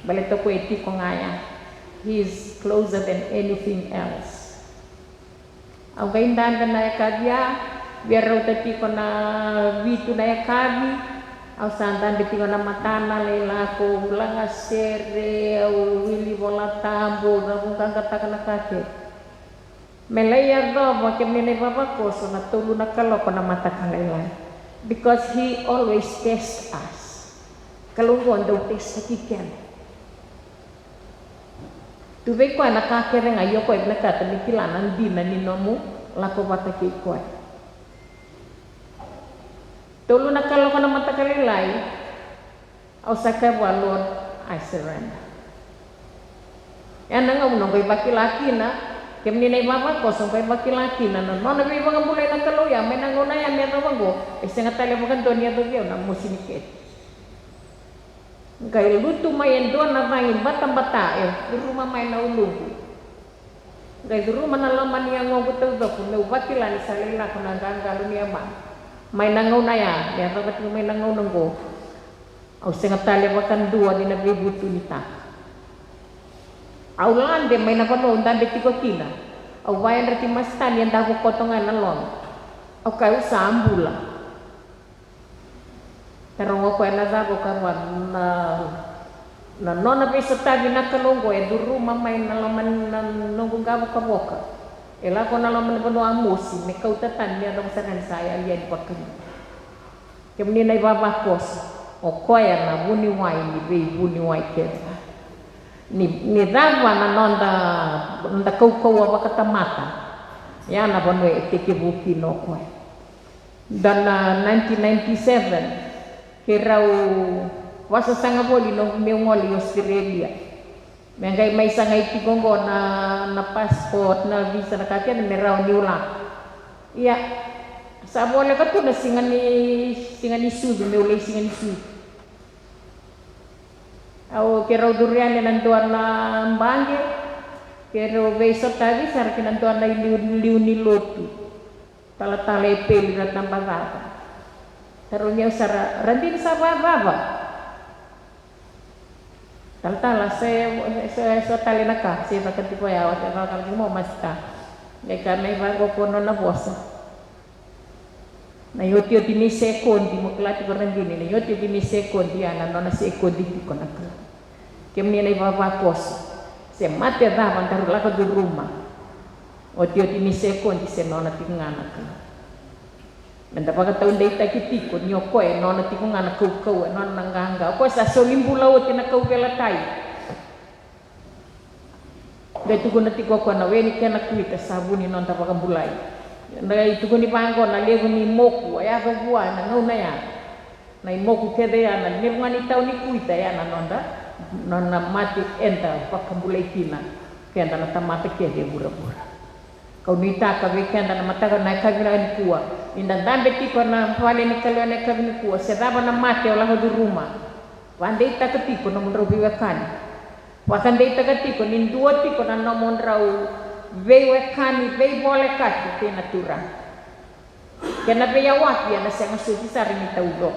Speaker 1: Balito ko iti ko ngaya. He is closer than anything else. Ang kaindan ka na yakadya, biar raw tati ko na vitu na yakabi. Au sandan bitingo na matana lela ko ulanga sere au wili bola tambo na bukan kata kana kake melaya do mo kemene baba ko so na tulu na kalo ko na mata kalela because he always tests us kalungon do test kikian tuve ko na kake renga yo ko ibna kata mikilanan dina ni nomu lako bata ki ko tulu na kalau kana mata kalilai au sakawa Lord I surrender yan nga unong kay bakilaki na kemni nay baba ko so kay bakilaki na no na bi mga bulay na kalau ya may nanguna yan may tawago isa nga tali makan donya do yo na musiniket kay lutu mayen do na tangin batang-bata di rumah may na ulung kay di rumah na laman yang ngobuto do kun bakilani salila kun nangangalo niya man may nangaw na yan, kaya dapat may nangaw nang ko. Au sengat tali makan dua di nabibutu nita. Au lande may napanood dande tiko kina. Au bayan rati mastan yang dago kotongan nalon. Au kayu sambula. Karong ko na dago karwan na nona bisa tabi na kalonggo duru mamay nalaman nunggu gabo kaboka. Ela ko na laman pano amusi may kautatan niya dong sanan saya yan pakin. Kemni na ibabakos o koya na buniway ni bay buniway kera. Ni dagwa na nonda kaukawa bakatamata. Yan na pano itikibuki no koy. Dan 1997 kiraw wasa sangaboli no miungoli Australia. Mengay may sangay tigongo na passport na visa na kakya na meraw ni ulang. Iya, sa bola ka to na singan ni sud, may ulay singan ni sud. Aw kiraw durian na nanduan na mbangge, kiraw besok tadi sar kinanduan na liu ni lotu. Tala-tala ipeli na tambagata. Taruh niya usara, randin sa baba. Tala saya tali naka saya bakal tipu ya waktu kalau mau masta mereka naik bago kono na bosa na yoti ni sekondi mo klati ko randini na yoti ni sekondi ana nona sekondi ko nakla kemni na baba kos se mate da bantar la ko di rumah oti ni sekondi se nona tingana ka Menda paka taun dei taki ko nyo ko nona tiko ngana kau nona nanganga ko sa solimbula o tina kau vela tai Gatu ko na tiko ko na weni kana kuita sabuni non tapaka bulai na itu ko ni pango na lego ni moku ya ko bua na ngau na ya na moku kede ya na ni ngani tau ni kuita ya na nona mati enta pakambulai kina kenda na tamata kede bura-bura kau nita ka weekend na mataga na kabila ni kuwa inda dambe tiko na pale ni kalwa na kabila ni kuwa sedaba na mate ola di rumah wande ita ketiko na mundrau biwekani wakande ita ketiko ni dua tiko na mundrau biwekani bei boleh kati tena turang kena beya wati na senga suci sari ni taudo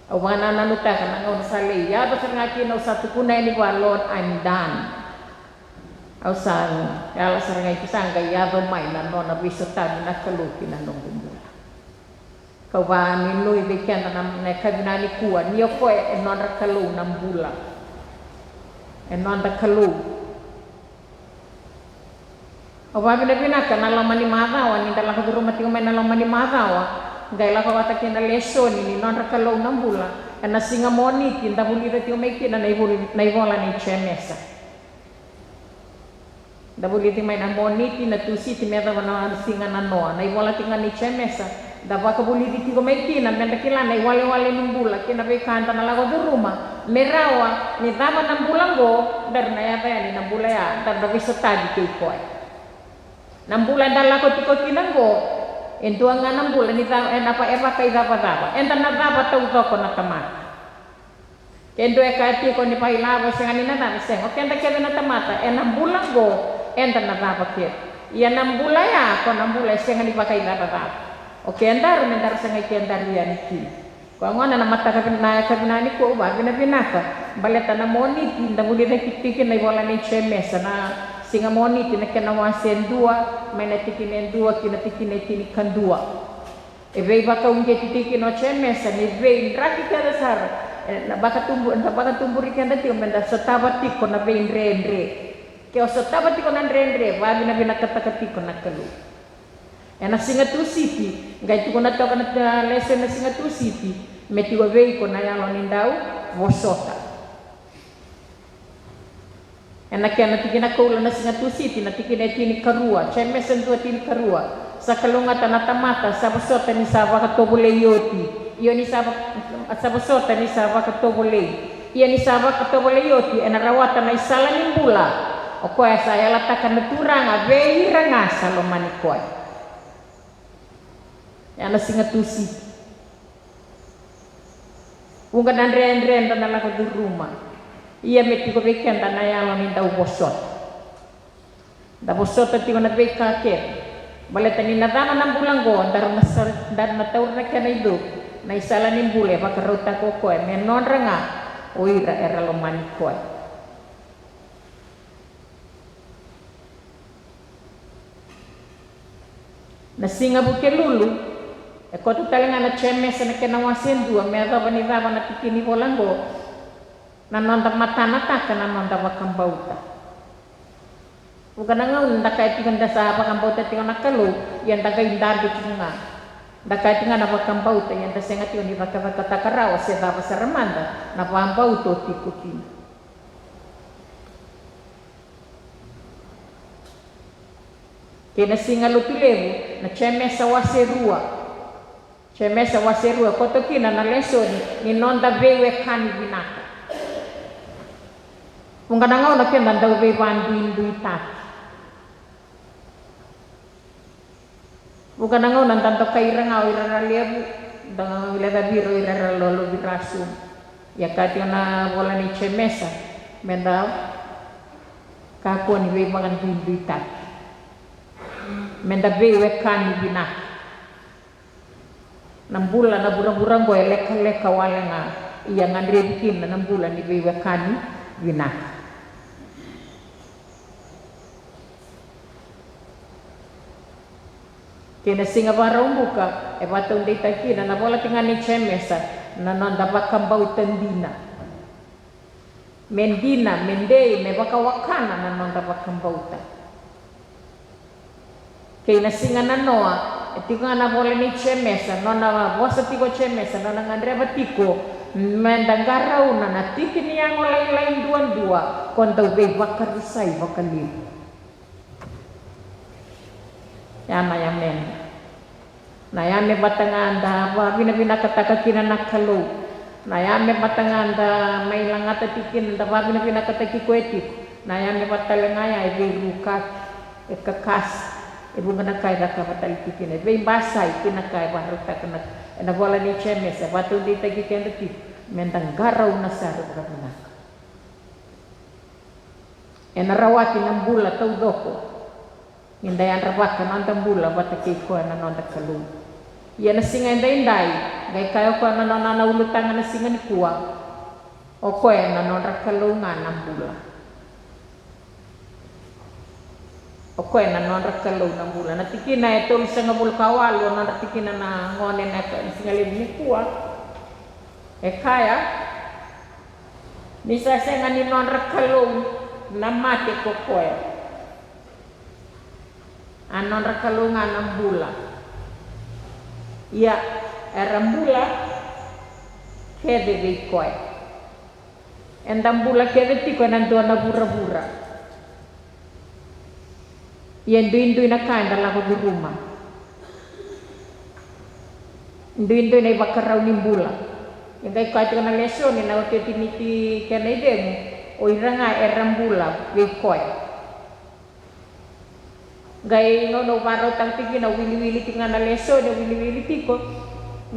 Speaker 1: Awana nanuta kana ngau sale ya ba serngaki no satu kuna ini wa Lord I'm done. Au san ya la serngai kisanga ya ba mai na no na bisota na kaluki na nongumbula. Kau ba ni lui bekian na kabina ni kuwa ni ko e non ra kalu nambula. E non da kalu. Oba bina kana la mani madawa ni dala ko rumah tingo mena la mani madawa. Ngai la ko wata kina leso ni non ra kalu nambula. Ena singa moni tinda buli da tingo meki na naivola ni chemesa. Da buli tingo mena moni tinda tusi timeda wana singa na noa naivola tinga ni chemesa. Da baka buli di tingo meki na menda kila na wale nambula kina be kanta na lago di rumah. Merawa ni dama nambula go dar na yata ya ni nambula ya dar da bisa tadi ke koi. Nambula dalla ko tiko kinanggo entua nga nambula ni ta enapa eva kai dapa enta na dapa tau toko na tamata kendo e kai tiko ni pai lava sengani na na seng o kenda kebe na tamata e nambula go enta na dapa ke ia nambula ya ko nambula sengani pakai dapa o kenda ru mendar sengai kenda ria ni ki ko ngona na mata kabina ni ko ba bina ka baleta na moni tinda buli de kitike na bola ni chemesa na singa moni tina kena wasen dua maina tikinen dua kina tikine tini kan dua e vei baka unge tiki no chemesa ni vei raki kada sar na baka tumbu rikenda ti menda setaba tiko na vei rendre ke o setaba tiko na rendre va bina kata tiko na kalu ena singa tu siti ngai tiko na toka na lesen na singa tu siti meti wa vei ko na yalo nindau vosota ena kena tikina kaula na singa tu siti na tikina tini karua chemesa ntua tini karua sakalunga tanata mata sabosota ni saba katobole yoti iyo ni sabosota ni saba katobole iya ni saba katobole yoti ena rawata na isala nimbula o koe saya latakan na turanga vehi rangasa lo mani koe ena singa tu siti unga nandre na lako di rumah ia meti ko bekan tanah yang ni dau bosot da bosot tiko na beka ke bale tani na dana nam bulang go dar masar dar na taur na kana idu na isala ni bule ba karota ko ko men non ranga oira era lo mani ko na singa buke lulu e ko tu talenga na chemesa na kana wasen dua me da bani da na tikini bolango na nonda matana ta kana nonda wakambauta ukana ngau nda kai tinga nda sa wakambauta tinga nakalu yang daga indar di tinga nda kai tinga na wakambauta yang da senga tinga ni waka takarawa se da basaramanda na wakambauto tikutin kena singa lupilevu na chemesa waserua kotokina na lesoni ni nonda vewe kani binaka Mungkin ngau nak kena dah beban duit tak. Bukan ngau nanti tak kira ngau ira liabu, dah lihat biru ira lalu birasum. Ya kati na bola ni chemesa, mendau kaku ni beban duit tak. Menda bewe kani binak. Nambulan na burang-burang boy leka wala nga iya ngandre bikin na nambulan ni bewe kani binak. Kena singa barang buka, batong dita kina na bola tinggal ni chemesa na nanda bakam bau tendina. Mendina, mendei, me baka wakana na nanda bakam bau ta. Kena singa na noa, tinggal na bola ni chemesa, nanda bosa tiko chemesa, nanda ngandre batiko, mendangarau na tiki ni yang lain dua, kontau be bakar risai bakal libu. Yama yamen na yame batanganda wa bina kataka kina nakalu na yame batanganda may langata tikin da wa bina kataki kweti na yame batalangaya ibe rukat kakas ibu menakai da ka batal tikin ibe basai kinakai baruta kana na bola ni chemesa batu di tagi kenda ti mentang garau nasaru kana ena rawati nambula tau doko Indayan rabakan nonton bula bata kiko na nonton kalu. ia na singa indai gai kayo ko na nona ulutanga na singa ni kuwa o ko na nonra kalunga na bula o ko na nonra kalunga na bula na tikina ito isang bul kawal o na tikina na ngone na singa ni kuwa kaya nisa singa ni nonra kalunga na mate ko ko anon rakalunga ng bula. Ya, erang bula kede di koe. Endang bula kede ti koe nandoa na bura-bura. Ya indu-indu na kain dalam di rumah. Indu-indu na ibakaraw ni bula. Yang kay koe tika na lesyon ni na ote tiniti kena idemu. O iranga erang bula di koe. Gai no baro tang tiki na wili-wili tinga na leso na wili-wili tiko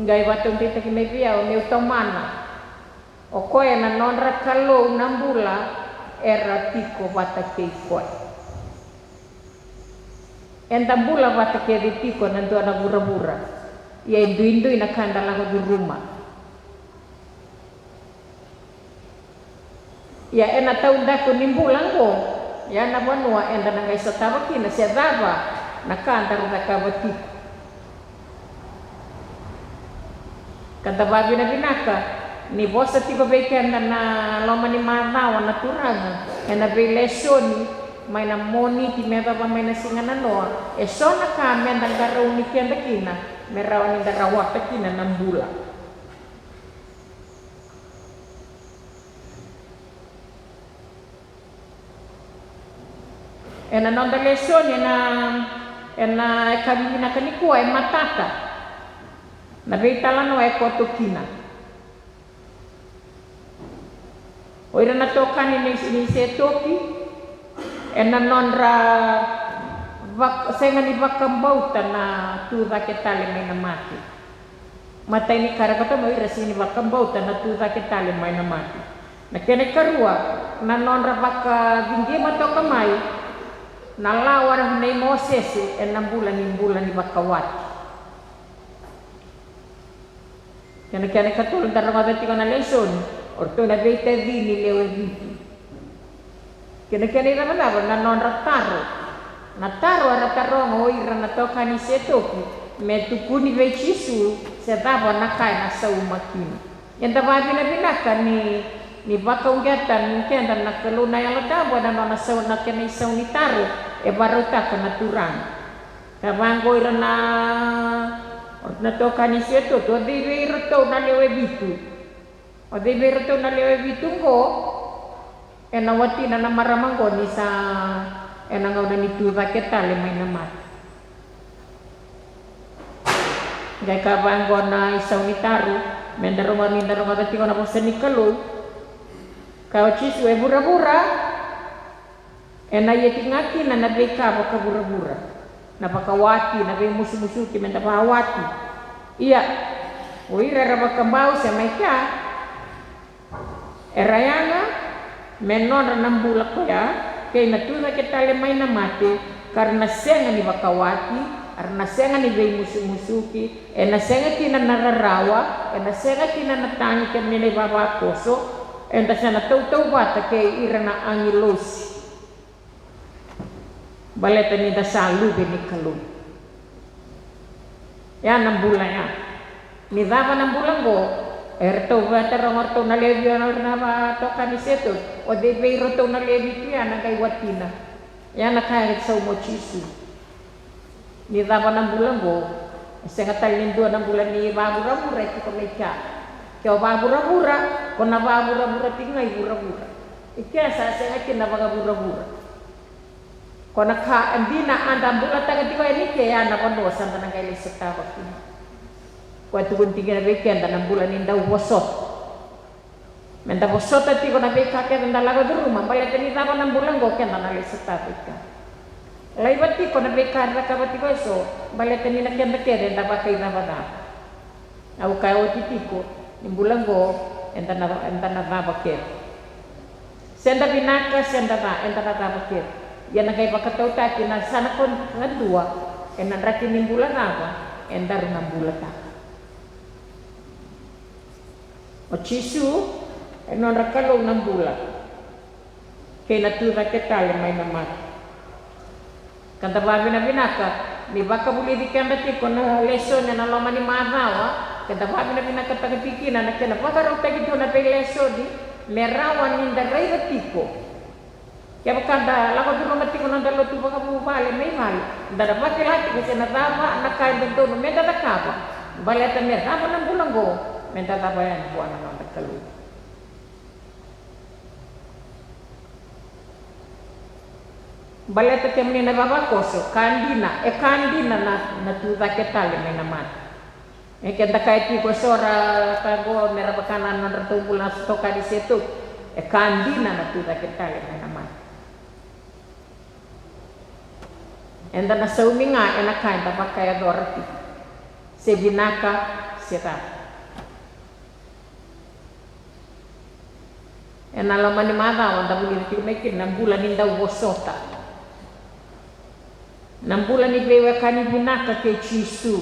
Speaker 1: gai watong tita kime pia o meu tomana o koe na nonra kalo nambula era tiko wata kei koe enda bula wata kei di tiko nanto na bura-bura ia indu-indu ina kanda lago di rumah ia ena tau dako nimbulang ko ya na bonua enda na ngaisa tabaki na siya dava na kanta na kabati kanta babi na binaka ni bosa tiba beken na loma ni manawa na turanga ena be lesoni may na moni ti meba ba may na singa na noa so na ka menda garaw ni kenda kina merawa ni darawata kina ng bula ena nonda lesson ena kabina kanikuwa matata na beitala no kotokina oira na tokani ni setoki ena nondra senga ni bakambauta na tuda ketale mai na mati mata ini karakata mo ira sini bakambauta na tuda ketale mai na mati na kene karua na nondra baka gingi matoka mai na lawar nei Moses enam bulan ni bakawat kena katul darang ada tiga na lesson orto na beita dini lewe biti kena ira na non rataro na taro ara taro ira na toka ni setoki metukuni vechisu sedaba na kai na sau makini yang tababi na binaka ni baka ungatan kenda na kaluna yang ladabo na nona sau na kena isau ni taro baruta ka naturan kabango ira na toka ni seto to debe roto na lewe bitu o debe roto na lewe bitu ko ena wati na maramango ni sa ena ngau ni tuba ketale mai na mat gai kabango na isau ni taru mendaro dati ko na posani kalu kawachisu bura-bura ena yeti ngaki na nabeka baka bura-bura na bakawati na be musu-musu ki menda bawati iya oira rabaka bau sa maika erayanga menon nambula ko ya kay natuna kita lemay na mati karena senga ni bakawati karena senga ni be musu-musuki ena senga tina nararawa ena senga tina natangi kami ni baba koso enda sana tau-tau bata kay ira na angilosi baleta ni da salu be ni kalu ya 6 bulan ya ni dava 6 bulan go erto bata rongorto na lebi na ba to kaniseto o de be roto na lebi tu ya na kai watina ya na kai sa mochisu ni dava 6 bulan go senga talin 2 bulan ni babura-bura itu komeka kyo babura-bura kona babura-bura tingai bura-bura ikia sa senga kina babura-bura kona ka ambina anda bula taga tiko ini ke ana kondo santa nang kai leseta waktu kwa tukun tiga na beken dan bulan inda wosot menda wosot tiko na beka ke nda lago di rumah balik ni tapa 6 bulan go ken na leseta beka lai bati kona beka ra ka bati ko so balik ni na ken beke nda ba kai na bada au kai o tiko ni bulan go enta na ba ke senda binaka senda ba enta na ba ke ya na kay pakatau taki na sana kon ngadua enan raki ni bulan apa endaru nambula taka. O chisu non rakalo nambula ke natura ke tale mai na mata kanta babi na binaka ni baka buli di kanda tiko na leso na loma ni marawa kanta babi na binaka tagatikina na kena baka ro tagito na pe leso di merawa ni ndarai tiko ya bakanda lako duro matiko na dalo tu baka bu vale mai vale ndara baki lati ke na tava na kai dento no meda da kapa baleta me tava na bulango meda tava yan buana na kalu. Baleta ke menina baba koso kandina na tuza ke tale mena mata e ke dakai ti kosora kago mera bakana non ratumbula stoka di situ e kandina na tuza ke tale mena mata enda na sauminga ena kainda bakai adorati se binaka seta ena lama ni mata wanda buli ti mekin na bulan inda wosota na bulan ni bewe kani binaka ke chisu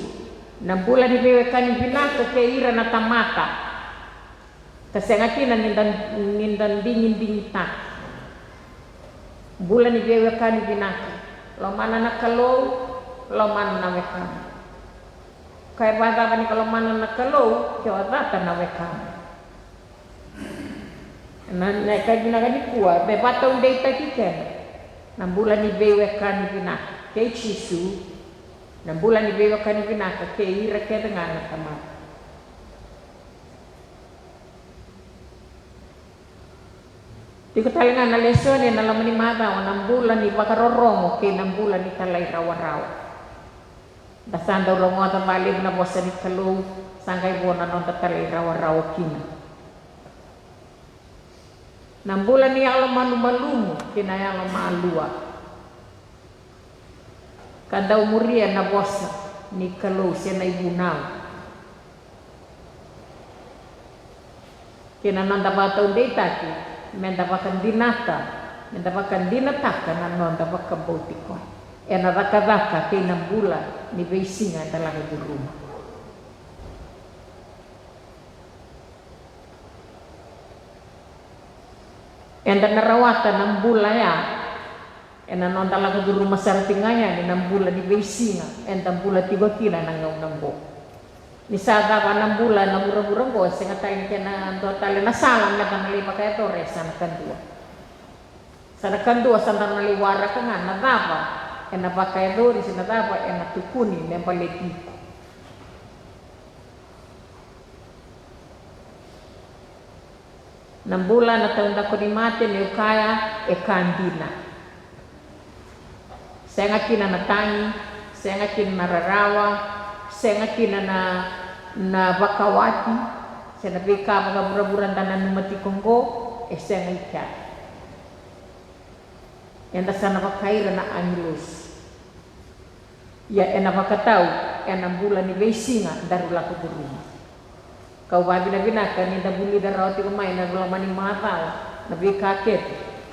Speaker 1: na bulan ni bewe kani binaka ke ira na tamata kasengatina nindan dingin tak bulan ni bewe kani binaka lo mana na kalau lo mana na wekam kaya bata bani kalau mana na kalau kaya bata na wekam na kaya binaka ni kuwa be bata unde ita kiken na bulan ni bewe kani binaka ke chisu na bulan ni bewe kani binaka ke ira ke dengan na tamata Tiko talinga na lesone na lamani mata o ng bulan ni bakaroromo ke ng bulan ni talay rawa-rawa. Dasan daw rongo at malib na bosa ni kalu sangkay bona non talay rawa-rawa kina. Ng bulan ni alam malumalumo kinaya alam maalua. Kada umuria na bosa ni kalu siya na ibunaw. Kinananda bataw daytaki mendapatkan dinataka na mendapatkan bautiko. Ena raka-raka kay ng bulan ni Beisinga talaga di rumah. Enda narawatan ng bulan ya. Ena non talaga di rumah saratinganya ni ng bulan ni Beisinga. Enda bulan tiba kina ng bo. Ni sada pa ng bulan na murang-murang ko kasi nga tayo na total na salam na kanalipa kaya tore sa nakandua. Sa nakandua sa naliwara ka nga nadapa e napakaya dori sa nadapa e natukuni ng paletiko. Ng bulan na taon ko ni mate ni ukaya e kandina. Saya nga kinanatangi, saya nga kinararawa, saya nga kinana na bakawati sa nabika mga buraburan tanan numati konggo saya nga ikya yan sa napakaira na angelos ya napakataw ang bulan ni Beisinga darula ko duruma kau babi na binaka ni dabuli daraw ti kumay na maning mga tao nabika ket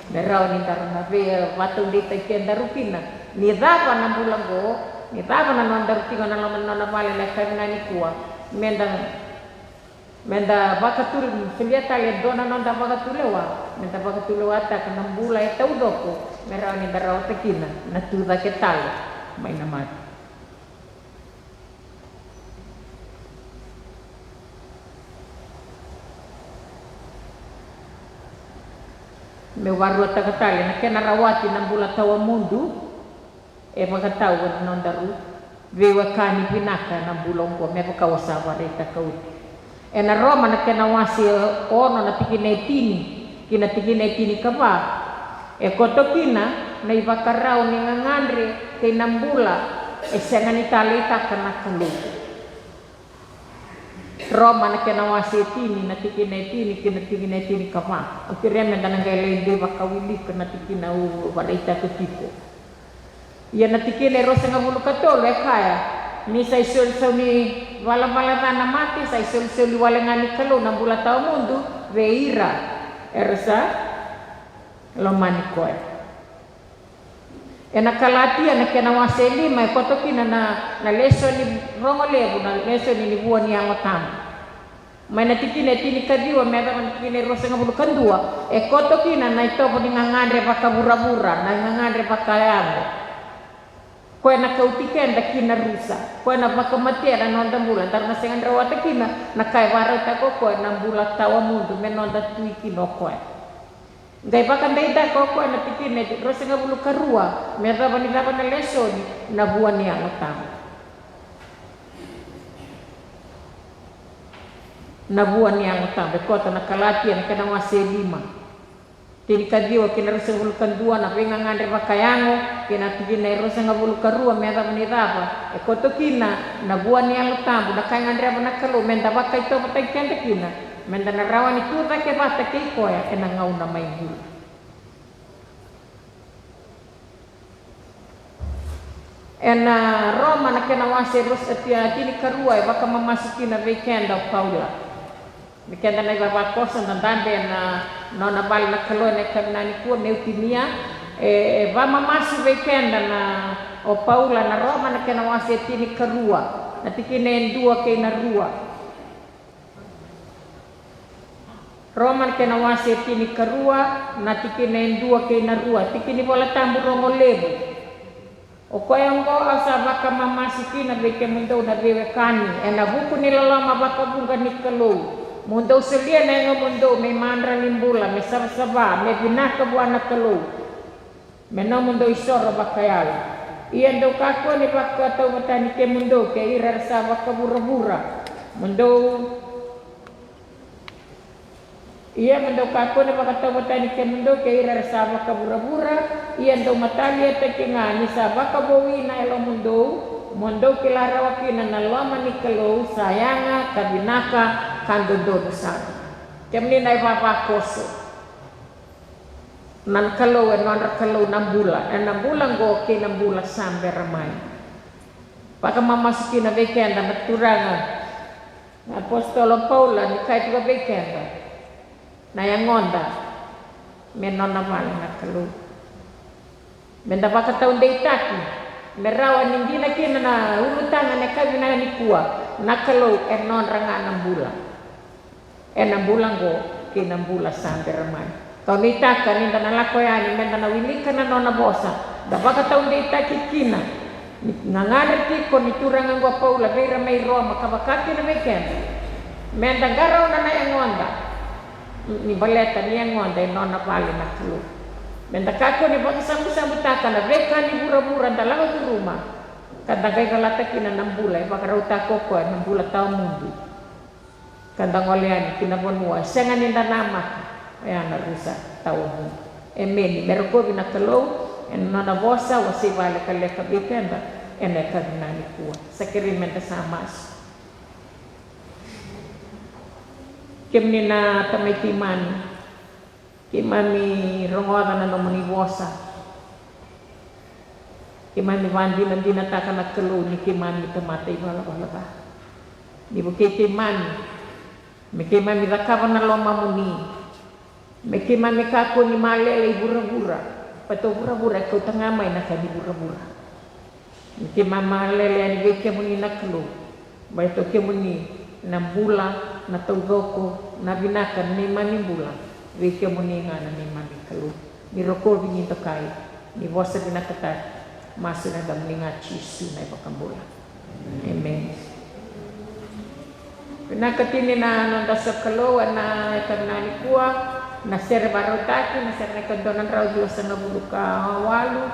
Speaker 1: daraw ni darang nabi watong dita ken darupina ni dapa ng bulan go ni dapa na non darutingo na laman na pala na kay nani kuwa menda bakatul seliata le dona non da bakatulewa menda bakatulewa ta kanang bulay taudoko meraw ni daraw tekina natuda ketal may naman me waru ta ketale na kenarawati ng bula tawa mundu e magatawa non daru vewa kani pinaka na bulong ko me pakawasawa reta kauti e na Roma na kenawasi ono na tikinetini kapa e kotokina na ibakarao ni ngangandre kay nambula e senga ni talita kana kalu Roma na kenawasi tini na tikinetini kapa akireme na nangay de bakawili kana tikinau barita ketiko ya natikine rosa nga bulu katolo kaya ni sa isul ni wala na mati sa isul wala nga ni kalo na bula tao mundo veira ersa lomani koe Nakalati kena waseli mai kotoki na leso ni rongo lebu na leso ni buah ni ang otam. Mai na tikine tini kadiwa meda man tikine rosa ngabulu kandua kotoki na ito po ni ngangandre baka bura-bura na ngangandre baka yango. Koe na kautiken da kina rusa. Koe na baka matia na nonda bulan tar masengan rawata kina na kai warata ko koe na bulat tawa mundu menonda tuiki no koe. Gai bakan daida koko na tikine rosa ngabulu karua merda bani dapat na leso na buwan niya ngotang na buwan niya ngotang bekota na kalatian kena wase 5 tini kadiwa kina rosa ngabulu kandua na penga ngandre bakayango kina tikine rosa ngabulu karua merda bani dapa koto kina na buwan niya ngotang na kaya ngandre bana kalu menda baka ito matay kenda kina menda na rawan itu take bata kay koya ngau na may bulu. Roma na kinawasi ros at tini karuay baka mamasukin na weekend of Paula. Weekend na ibabakosan na dande na nabal na kaloy na kananikuan na utinia ba mamasu weekend na o Paula na Roma na kinawasi tini karua na tikinen 2 kay na rua. Roman kinawasi tini karua na tikinen 2 kay na rua tikini bola tambu rongo lebu o koyongo asa baka mamasiki na beke mundo na bewe kani na buku nilalama baka bunga ni kalau mundo selia na nga mundo may mandra limbula may sabsaba may binaka buwana kalau may no mundo isoro baka yala iyan daw kako ni baka tau matani ke mundo ke irarsa baka bura-bura mundo iya mendo kako na baka matani ke mundo ke ira saba ka bura-bura iya ndo matali ate kinga ni saba ka bowi na elo mundo kilara wakina na lama ni kalau sayanga kabinaka kandodo sana kemni na papa koso nan kalau non kalau 6 bulan go ke 6 bulan sampai ramai paka mamasuki na weekend na turangan apostolo Paula ni kait go weekend na yang ngonda menon na wala na kalu menda baka taon day taki merawa hindi na kina na ulutangan na kami na nikua na kalu non ranga 6 bulan 6 bulan go kinang bulan sampai ramai taon day taka ninda na lakoyani menda na wilika na nona bosa da baka taon day taki kina ngangana tiko ni turangan go Paula beira may Roma kabakati na weekend menda garaw na yang ngonda ni baleta ni yang ngonda nona pali na kalu menda kako ni baka sambu-sambu taka na beka ni bura-bura dalawa tu rumah kanda kay kalata kina 6 bulan baka raw tako ko 6 bulan taon mundo kanda ngoleani kinabonua senga ninda nama ayan na rusa taon mundo emeni merko bina kalu nona bosa wasi bale kale kabikenda ene kadnani kuwa sakirimenta samas kemni na tamay kimani rongoda na nomoni bosa kimani wandi nandi nataka na kalu ni kimani tamatay wala ba ni buke kimani mikimani rakaba na loma muni mikimani kako ni malele bura-bura pato bura-bura kau tangamay na kadi bura-bura mikimani malele ani beke muni na kalu baito kemuni na bula na tugoko na binakan ni manibula wike muninga na ni manikalu ni roko binito kai ni bosa binakata masu na damninga chisu na ipakambula amen pinakatini na nanda sa kalo na ikanani kuwa na ser barotaki na ser nakandonan raw Diyos sa nabuluka walu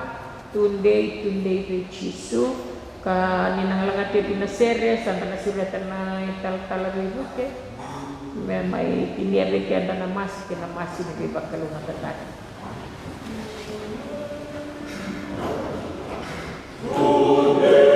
Speaker 1: tunday chisu ka ninang langati pinasere sampai na suratan na tal-tal buke may piniabe kaya na masih na bakal na tatay
Speaker 4: Amen.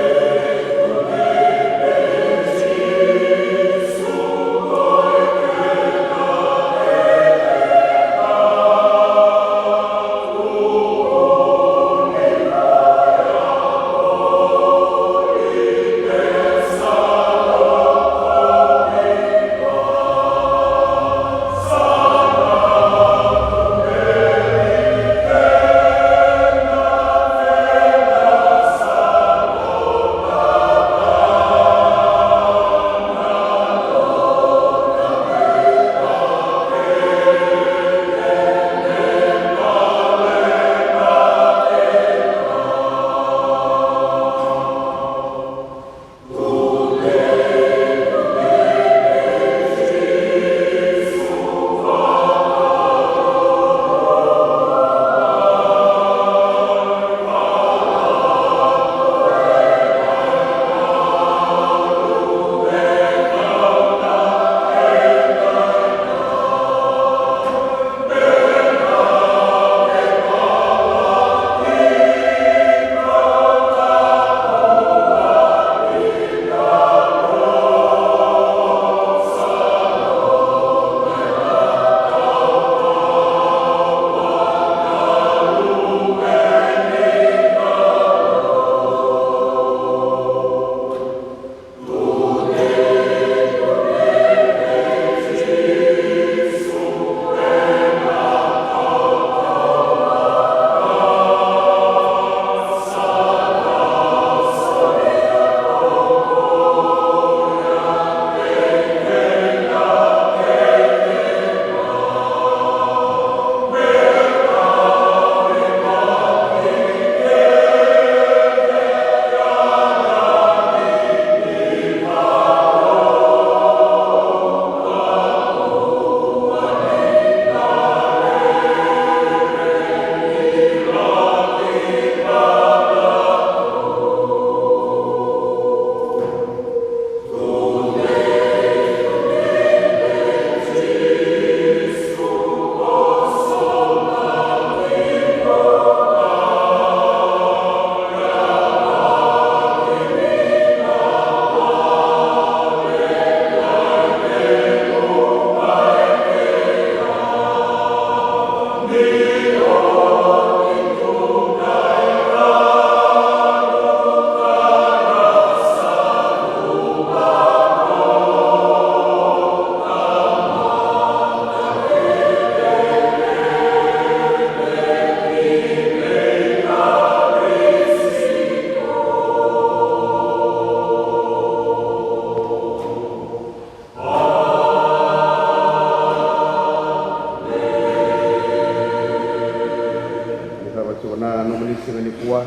Speaker 2: na no malisi ni kuwa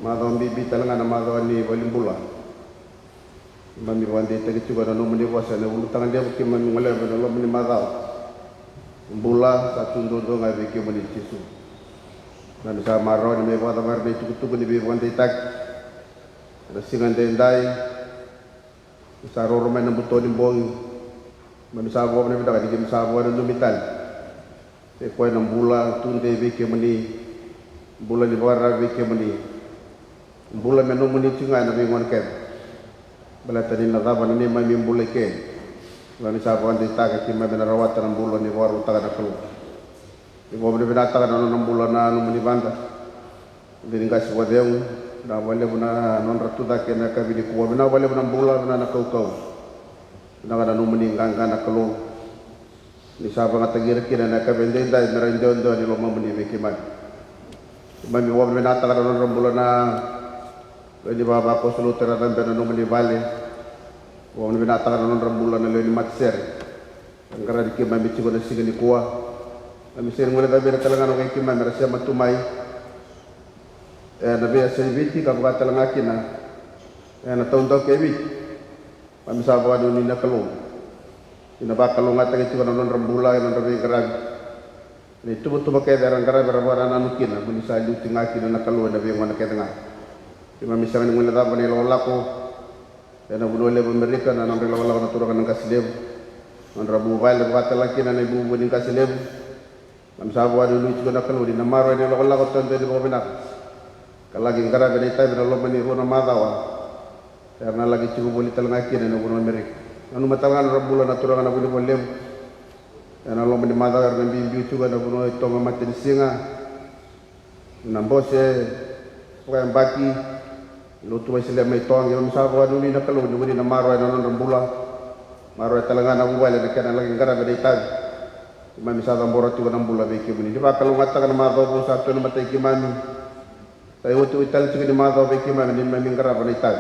Speaker 2: madon bibi talanga na madon ni balimbula mami wande tagi juga no mani wasa na ulu tangan dia ki mami ngale ba no mani madao bula satu ndo ngai ki mani tisu na sa maro ni me wada mar ni tuku ni bi wande tak ada singan dendai sa roro men buto ni bongi mami sa bo ni daga di sa bo no mital e ko na bula tunde bi ki mani bula ni wara bi ki mani bula men no mani tinga na bi ngon ken bala tadi na daba ni mami bula ke lani sa bo ande taga ki mami na rawata na bula ni waru taga na kelu ni bo ni bina taga na no bula na no mani banda ni ngas wadeu na wale buna non ratu da ke na ka bi ko bina wale buna bula na kau na ga no mani nganga na kelu ni sa ba ngata gira na ka bende dai na ndo ni lo mami ni ki mami wo bina taga na no bula na ni baba ko sulu terada bena no mani vale wo ni bina taga non rambulan le ni matser angara di kema mi cigo na sigani kuwa ami ser ngole da bera talanga no ki mami rasa matumai na be serviti ka ba talanga kina na taun ke bi mami sabo adu ni na kalu ina ba kalu ngata ki cigo non rambulan non rabi garab ni tubu ke darang garab bara na nukina muni sa lu tingaki na kalu na be ngona ke tengah Cuma misalnya mula tak bani lola ko, dan abu dole Amerika dan orang lola ko turun dengan kasih lebu, orang rabu bail berkata lagi dan ibu bani kasih lebu, kami sahaja ada lucu nak keluar di nama orang lola ko tuan tuan di bawah benar, kalau lagi negara bani tay bani lola bani rona madawa, karena lagi cukup boleh telengah kiri dan abu Amerika, anu matalan rabu lola turun dengan abu di bawah lebu, dan lola bani madawa karena bimbi juga abu lola itu mati di singa, nambose, orang baki lutu mai sile mai tong yo misabo anu ni nakalu ni na maro na non rambula maro talanga na buwale na kana lagi ngara be tag ma misaba mboro tu na mbula be kibuni di ba kalu ngata kana ma do sa to na matai kimani sai wotu ital tu ni ma do be kimani ni ma ngara be tag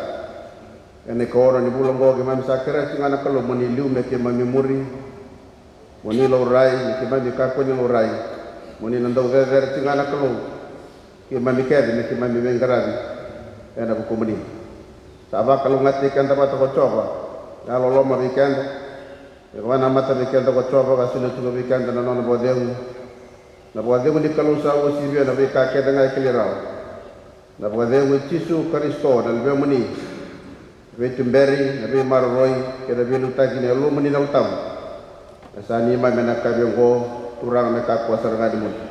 Speaker 2: ene ko ro ni bulo ngo ke ma misakira tu ngana kalu moni liu me ke ma memori moni lo rai ke ma mi ka ko ni lo rai moni nando ga ga tu ngana kalu ke ma mi ke ni ke ma mi ngara ena buku meni. Sabab kalau ngati kan dapat aku coba, kalau lo mau weekend, kalau nama tu weekend aku coba kasih tu weekend dan nona bodeng, na bodeng di kalau sahaja si dia nabi kakek dengan kelirau, na bodeng cisu Kristo dan lebih meni, Wittenberry nabi Marroy, kita lebih luta gini lo meni na utam, asani mai menakar yang go turang mereka kuasa dengan dimun.